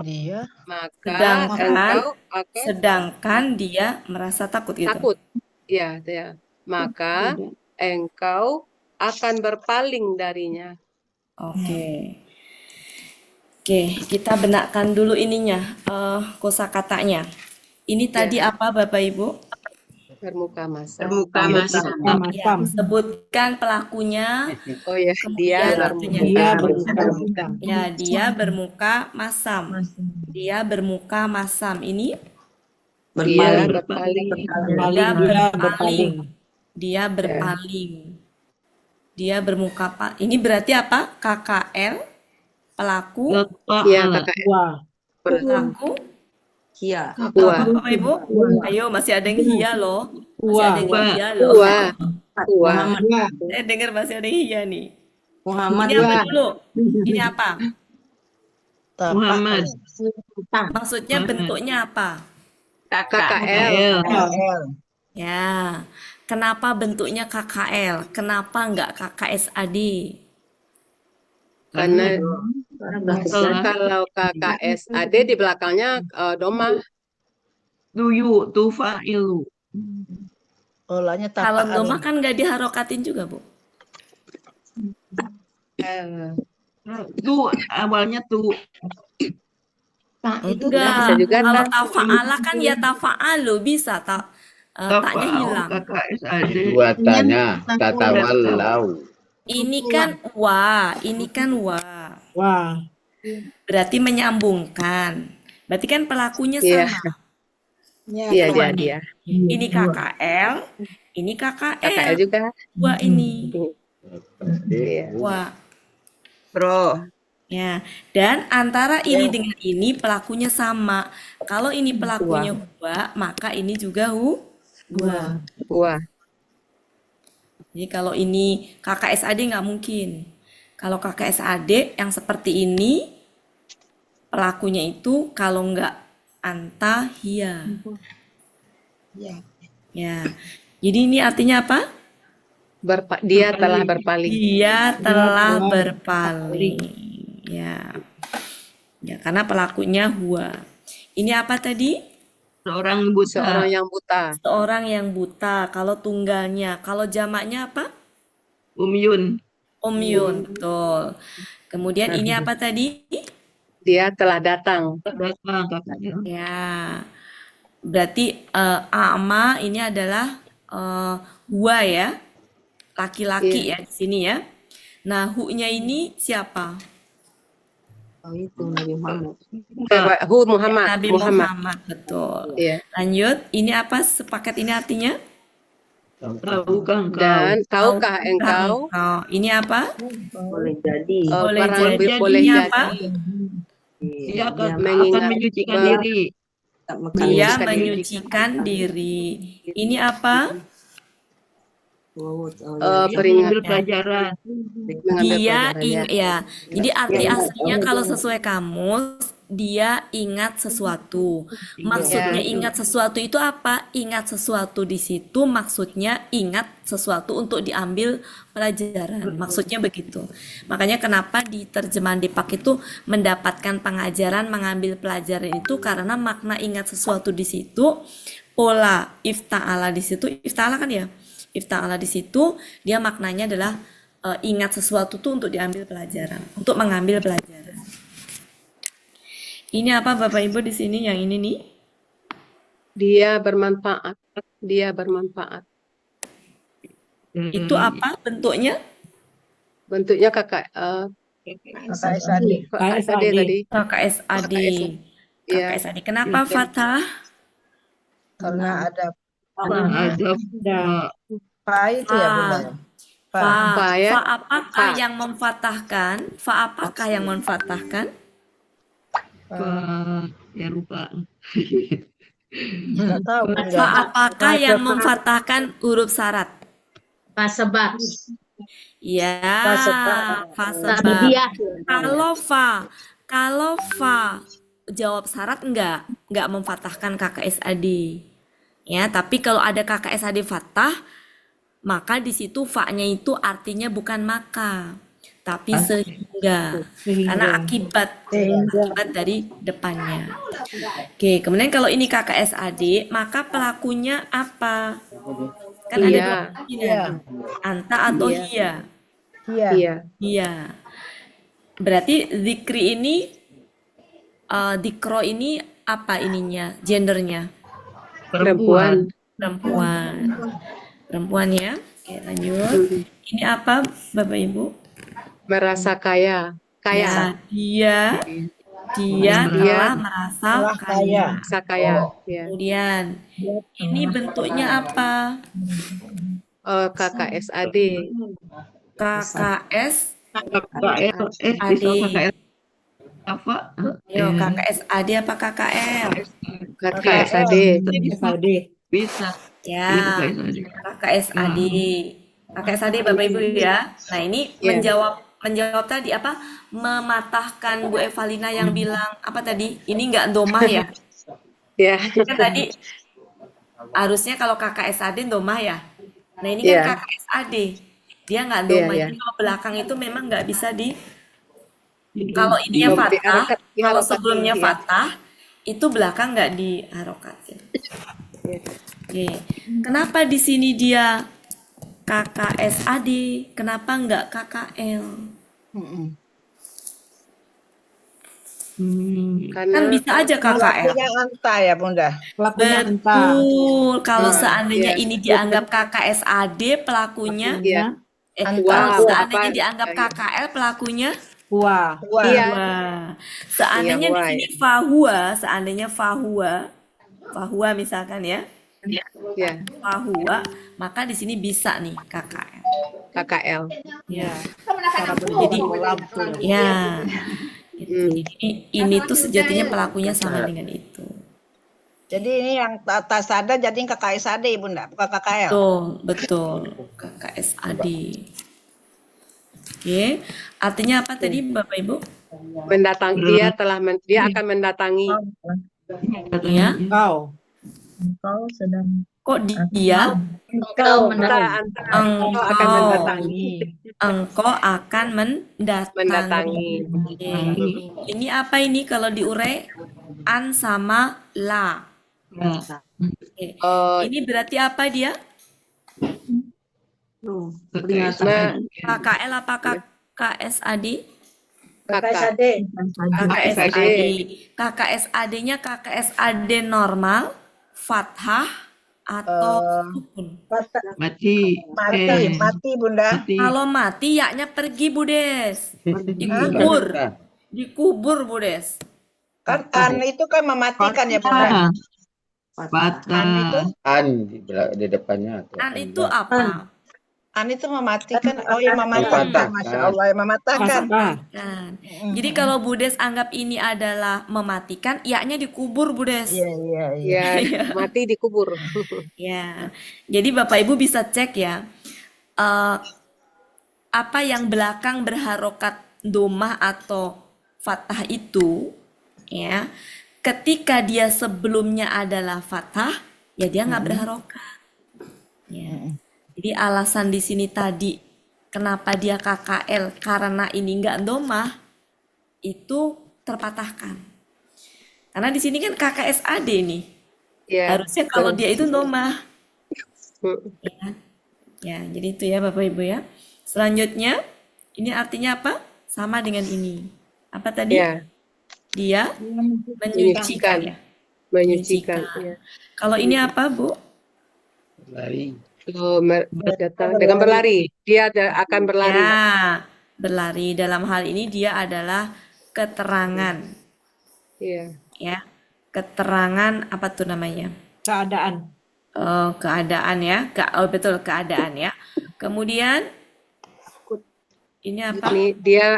dia maka engkau akan sedangkan dia merasa takut gitu. takut. Ya, ya. Maka engkau akan berpaling darinya. Oke. Oke, kita benarkan dulu ininya, kosakatanya. Ini tadi apa Bapak Ibu? Bermuka masam. Bermuka masam. Ya, sebutkan pelakunya. Oh ya, dia bermuka. Ya, dia bermuka masam. Dia bermuka masam. Ini dia berpaling. dia berpaling. Dia berpaling. Dia bermuka ini berarti apa? KKL pelaku. Ya, KKL. Pelaku. Hia. Bapak Ibu, ayo masih ada yang hia loh. Masih ada yang hia loh. Muhammad. Saya dengar masih ada yang hia nih. Muhammad. Ini apa dulu? Ini apa? Muhammad. Maksudnya bentuknya apa? KKL. Ya. Kenapa bentuknya KKL? Kenapa enggak KKSAD? Karena kalau KKSAD di belakangnya doma. Tuyu, tufailu. Kalau doma kan nggak diharokatin juga, Bu. Tu awalnya tu. Enggak. Bisa juga Kalau tafa'ala kan ya tafa'alu bisa taknya hilang. Dua tanya, tatawallau. Ini kan wa, ini kan wa. Wah. Berarti menyambungkan. Berarti kan pelakunya sama. Iya, dia. Ini KKL, ini KKL. KKL juga. Wa ini. Wa. Bro. Ya, dan antara ini dengan ini pelakunya sama. Kalau ini pelakunya huwa, maka ini juga huwa. Jadi kalau ini KKSAD nggak mungkin. Kalau KKSAD yang seperti ini, pelakunya itu kalau nggak anta hia. Ya, jadi ini artinya apa? Dia telah berpaling. Dia telah berpaling. Ya, karena pelakunya huwa. Ini apa tadi? Seorang buta. Seorang yang buta. Seorang yang buta. Kalau tunggalnya, kalau jamaknya apa? Umyun. Umyun, betul. Kemudian ini apa tadi? Dia telah datang. Ya, berarti a'ma ini adalah huwa ya, laki-laki ya di sini ya. Nah, hu-nya ini siapa? Oh, itu Nabi Muhammad. Nabi Muhammad, betul. Lanjut, ini apa sepaket ini artinya? Tahukah engkau? Dan tahukah engkau? Ini apa? Boleh jadi. Boleh ini jadi. apa? Dia akan menyucikan diri. Dia menyucikan diri. Ini apa? Mengambil pelajaran. Dia ya. Jadi arti aslinya kalau sesuai kamus, dia ingat sesuatu. Maksudnya ingat sesuatu itu apa? Ingat sesuatu di situ maksudnya ingat sesuatu untuk diambil pelajaran. Maksudnya begitu. Makanya kenapa di terjemahan Depak itu mendapatkan pengajaran mengambil pelajaran itu karena makna ingat sesuatu di situ, pola ifta'ala di situ, ifta'ala kan ya? Ifta'ala di situ dia maknanya adalah ingat sesuatu tuh untuk diambil pelajaran, untuk mengambil pelajaran. Ini apa Bapak Ibu di sini yang ini nih? Dia bermanfaat. Dia bermanfaat. Itu apa bentuknya? Bentuknya KKSAD tadi. KKSAD. KKSAD. Kenapa fathah? Karena ada Fa itu ya Bunda. Fa apakah yang memfathahkan? Fa apakah yang memfathahkan? Ya lupa. Nggak tahu Fa Bunda. apakah yang memfathahkan huruf syarat? Fa sebab. Ya, fa sebab. Sabidiyah. Kalau fa jawab syarat enggak memfathahkan KKSAD. Ya, tapi kalau ada KKSAD fathah, maka di situ fa-nya itu artinya bukan maka, tapi sehingga. Karena akibat dari depannya. Oke, kemudian kalau ini KKSAD, maka pelakunya apa? Kan ada dua kemungkinan, anta atau hiya. Iya. Berarti zikri ini, dikro ini apa ininya, gendernya? Perempuan. Perempuan ya. Oke, lanjut. Ini apa, Bapak Ibu? Merasa kaya. Ya, dia telah merasa kaya. Merasa kaya. Ya. Kemudian, ini bentuknya apa? KKSAD. KKS KKS apa? Yo, KKSAD apa KKL? KKSAD. Bisa. Ya, KKSAD. KKSAD Bapak Ibu ya. Nah, ini menjawab tadi apa? Mematahkan Bu Evalina yang bilang apa tadi? Ini enggak domah ya? Ya. Kan tadi harusnya kalau KKSAD domah ya. Nah, ini kan KKSAD. Dia enggak domah. Jadi kalau belakang itu memang enggak bisa kalau ininya fathah, kalau sebelumnya fathah, itu belakang nggak diharokatin. Oke. Kenapa di sini dia KKSAD? Kenapa nggak KKL? Kan bisa aja KKL. Pelakunya anta ya Bunda. Betul. Kalau seandainya ini dianggap KKSAD, pelakunya. Kalau seandainya dianggap KKL, pelakunya. Wah. Seandainya di sini fahuwa misalkan ya. Fahuwa, maka di sini bisa nih KKL. Ya. Jadi ya. Ini tuh sejatinya pelakunya sama dengan itu. Jadi ini yang atas ada jadi KKSAD Bunda, bukan KKL. Betul. KKSAD. Oke, artinya apa tadi Bapak Ibu? Mendatangi, dia akan mendatangi. Ya. Engkau sedang. Kok dia? Engkau akan mendatangi. Engkau akan mendatangi. Ini apa ini kalau diurai? An sama la. Ini berarti apa dia? KKL apa KKSAD? KKSAD-nya KKSAD normal, fathah atau sukun? Mati Bunda. Kalau mati yaknya pergi Budes. Dikubur Budes. Kan an itu kan mematikan ya Bunda. Di depannya. An itu apa? An itu mematikan. Oh ya mematikan. Masya Allah ya mematahkan. Jadi kalau Budes anggap ini adalah mematikan, yaknya dikubur Budes. Iya. Mati dikubur. Ya. Jadi Bapak Ibu bisa cek ya. Apa yang belakang berharokat domah atau fathah itu, ya. Ketika dia sebelumnya adalah fathah, ya dia nggak berharokat. Ya. Jadi alasan di sini tadi kenapa dia KKL karena ini nggak domah itu terpatahkan. Karena di sini kan KKSAD nih. Harusnya kalau dia itu domah. Ya, jadi itu ya Bapak Ibu ya. Selanjutnya ini artinya apa? Sama dengan ini. Apa tadi? Dia menyucikan ya. Menyucikan. Kalau ini apa, Bu? Lari. Dengan berlari, dia akan berlari. Ya, berlari. Dalam hal ini dia adalah keterangan. Ya, keterangan apa tuh namanya? Keadaan. Keadaan ya. Betul, keadaan ya. Kemudian ini apa?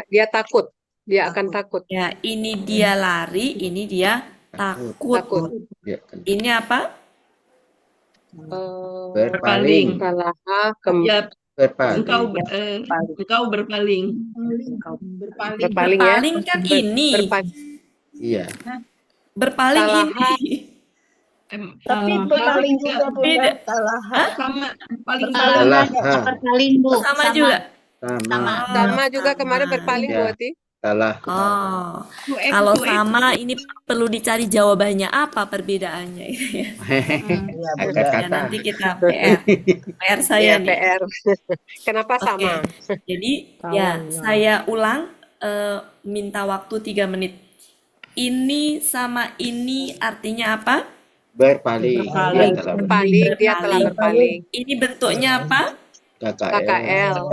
Dia takut. Dia akan takut. Ya, ini dia lari, ini dia takut. Takut. Ya, kan. Ini apa? Berpaling. Salaha Ya, Berpaling. engkau berpaling. berpaling ya. Berpaling kan ini. Iya. Berpaling Salaha. ini. Tapi berpaling juga Bunda. Beda. Salaha. Sama paling Berpaling, Bu. Sama juga. Sama juga kemarin berpaling Ya. Bu Ati. Salah. Oh, kalau sama ini perlu dicari jawabannya apa perbedaannya ini ya. Ya, nanti kita PR saya nih. PR. Kenapa sama? Jadi ya saya ulang, minta waktu 3 menit. Ini sama ini artinya apa? Berpaling. Berpaling. Dia telah berpaling. Ini bentuknya apa? KKL.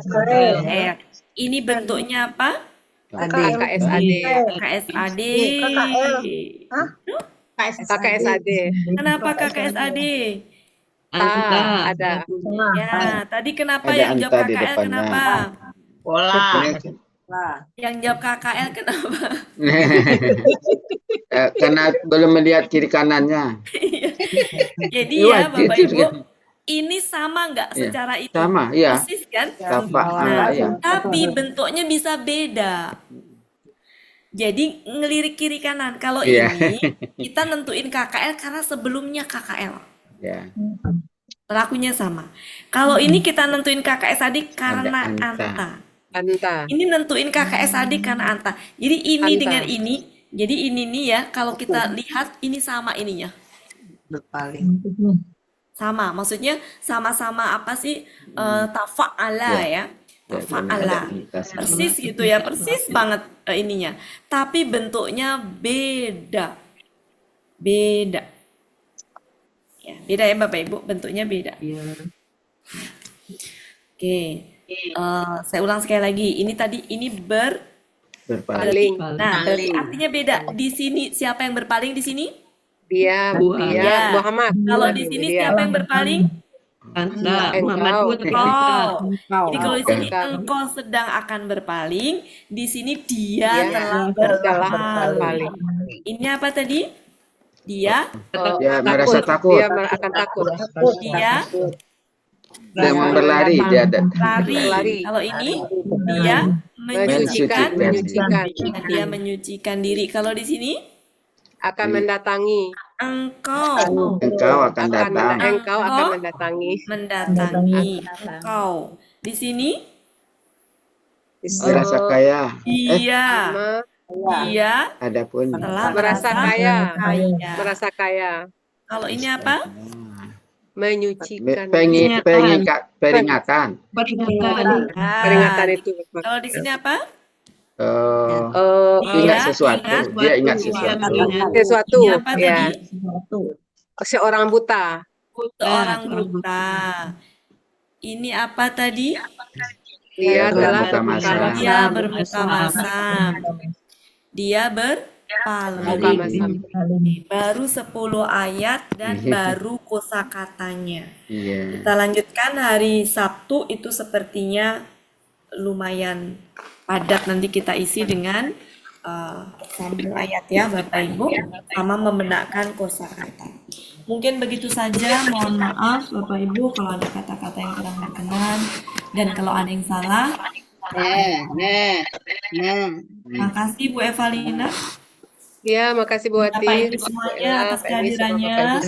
Ini bentuknya apa? KKSAD. KKSAD. KKSAD. Kenapa KKSAD? Ada. Ya, tadi kenapa Ada yang jawab anta di KKL depannya. kenapa? Pola. Yang jawab KKL kenapa? Karena belum melihat kiri kanannya. Jadi ya Bapak Ibu, ini sama nggak secara itu? Sama, iya. Persis kan? Sama, ya. Tapi bentuknya bisa beda. Jadi ngelirik kiri kanan. Kalau ini kita nentuin KKL karena sebelumnya KKL. Ya. Pelakunya sama. Kalau ini kita nentuin KKSAD karena anta. Ini nentuin KKSAD karena anta. Jadi ini dengan ini. Jadi ini nih ya. Kalau kita lihat ini sama ininya. Berpaling. Sama, maksudnya sama-sama apa sih? Tafa'ala ya. Tafa'ala. Persis gitu ya, persis banget ininya. Tapi bentuknya beda. Beda. Ya, beda ya Bapak Ibu, bentuknya beda. Oke. Saya ulang sekali lagi. Ini tadi ini berpaling. Nah, berarti artinya beda. Di sini siapa yang berpaling di sini? Dia Muhammad. Kalau di sini siapa yang berpaling? Engkau. Jadi kalau di sini engkau sedang akan berpaling, di sini dia telah berpaling. Ini apa tadi? Dia merasa takut. Dia akan takut. Dia dengan berlari, dia ada lari. Kalau ini dia menyucikan. Dia menyucikan diri. Kalau di sini akan mendatangi. Engkau akan datang. Engkau akan mendatangi. Engkau. Di sini merasa kaya. Dia adapun telah merasa kaya. Kalau ini apa? Menyucikan. Peringatan. Peringatan itu. Kalau di sini apa? Ingat sesuatu. Dia ingat sesuatu. Ini apa tadi? Seorang buta. Seorang buta. Ini apa tadi? Dia telah berbuka masam. Dia berpaling. Baru 10 ayat dan baru kosakatanya. Kita lanjutkan hari Sabtu, itu sepertinya lumayan padat, nanti kita isi dengan sambung ayat ya Bapak Ibu, sama membenarkan kosakata. Mungkin begitu saja, mohon maaf Bapak Ibu kalau ada kata-kata yang kurang berkenan dan kalau ada yang salah. Makasih Bu Evalina. Ya, makasih Bu Ati. Bapak Ibu semuanya atas kehadirannya.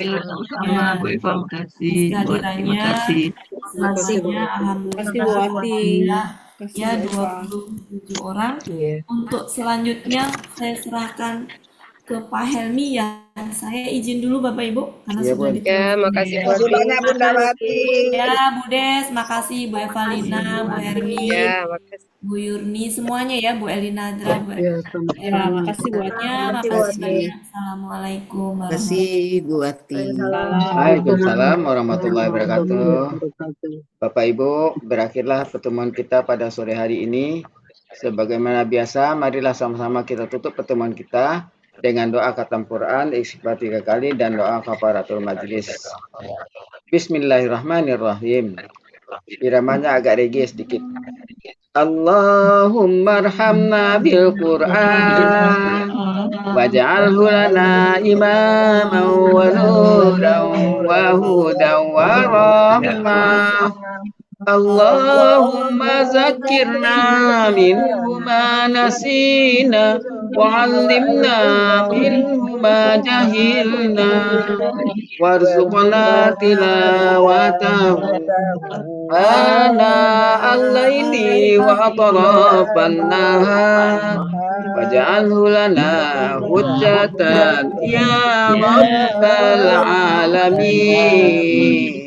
Bu Eva, makasih. Kehadirannya. Alhamdulillah. Ya 27 orang. Untuk selanjutnya saya serahkan ke Pak Helmi ya. Saya izin dulu Bapak Ibu karena sudah makasih banyak Bunda Wati. Ya Bu Des, makasih Bu Evalina, Bu Hermi, Bu Yurni semuanya ya, Bu Elinadra, Bu makasih buatnya, makasih. Assalamualaikum warahmatullahi Bu Wati. Waalaikumsalam warahmatullahi wabarakatuh. Bapak Ibu, berakhirlah pertemuan kita pada sore hari ini. Sebagaimana biasa, marilah sama-sama kita tutup pertemuan kita dengan doa khatam Quran, istighfar 3 kali, dan doa kafaratul majlis. Bismillahirrahmanirrahim. Iramanya agak reggae sedikit. Allahumma arhamna bil Qur'an waj'alhu lana imaman wa nuran wa hudan wa rahmah. Allahumma zakkirna minhu ma nasina wa 'allimna minhu ma jahilna warzuqna tilawatahu ana al-laili wa atrafan nahar waj'alhu lana hujjatan ya rabbal alamin.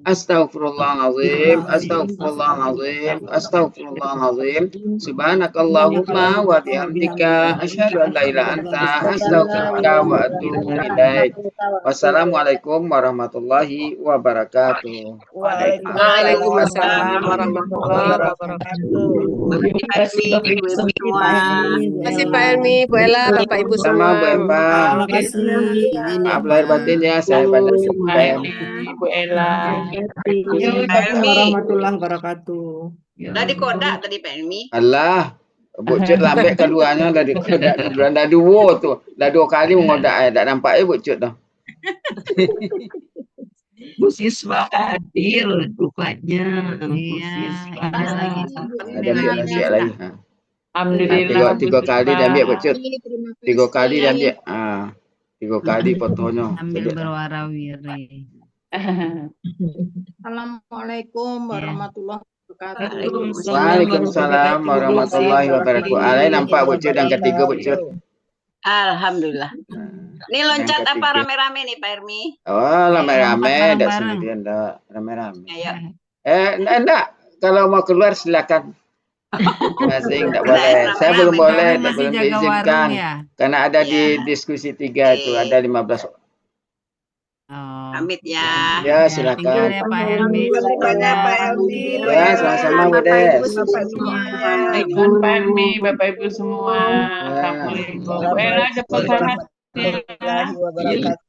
Astaghfirullahalazim, astaghfirullahalazim, astaghfirullahalazim. Subhanakallahumma wa bihamdika asyhadu an la ilaha anta astaghfiruka wa atubu ilaik. Wassalamualaikum warahmatullahi wabarakatuh. Waalaikumsalam warahmatullahi wabarakatuh. Terima kasih Ibu semua. Terima kasih Pak Helmi, Bu Ella, Bapak Ibu Sama semua. Bu Empa. Terima kasih. Maaf lahir batin ya, saya pada Ibu Ella. Waalaikumsalam warahmatullahi wabarakatuh. Udah dikodak tadi Pak Elmi. Allah, Bukcut lambat keduanya dah dikodak keduanya dah dua tu. Dah 2 kali mengodak tak nampak Bukcut tu. Bu Siswa hadir rupanya. Iya. Ada ambil nasi lagi. Ha. Alhamdulillah. Tiga kali dia ambil Bukcut. Terima 3 kali dia kasih. ambil. 3 kali fotonya. Ambil berwarawiri. Assalamualaikum warahmatullahi wabarakatuh. Waalaikumsalam warahmatullahi wabarakatuh. Alai nampak Bukcut yang ketiga Bukcut. Alhamdulillah. Ini loncat Yang apa ketiga. rame-rame nih Pak Elmi? Oh, rame-rame, Lompat tak bareng-bareng. sendirian, tak rame-rame. Ayo. Enggak, kalau mau keluar silakan. Masing tak boleh. Saya belum boleh, tak belum diizinkan. Karena ada di diskusi 3 itu, ada 15. Amit ya. Ya, silakan. Ya Pak Elmi. Banyak Pak Elmi. Ya, sama-sama Bu Des. Assalamualaikum Pak Elmi, Bapak Ibu semua. Assalamualaikum. Bu Ella ada pesan. Warahmatullahi wabarakatuh.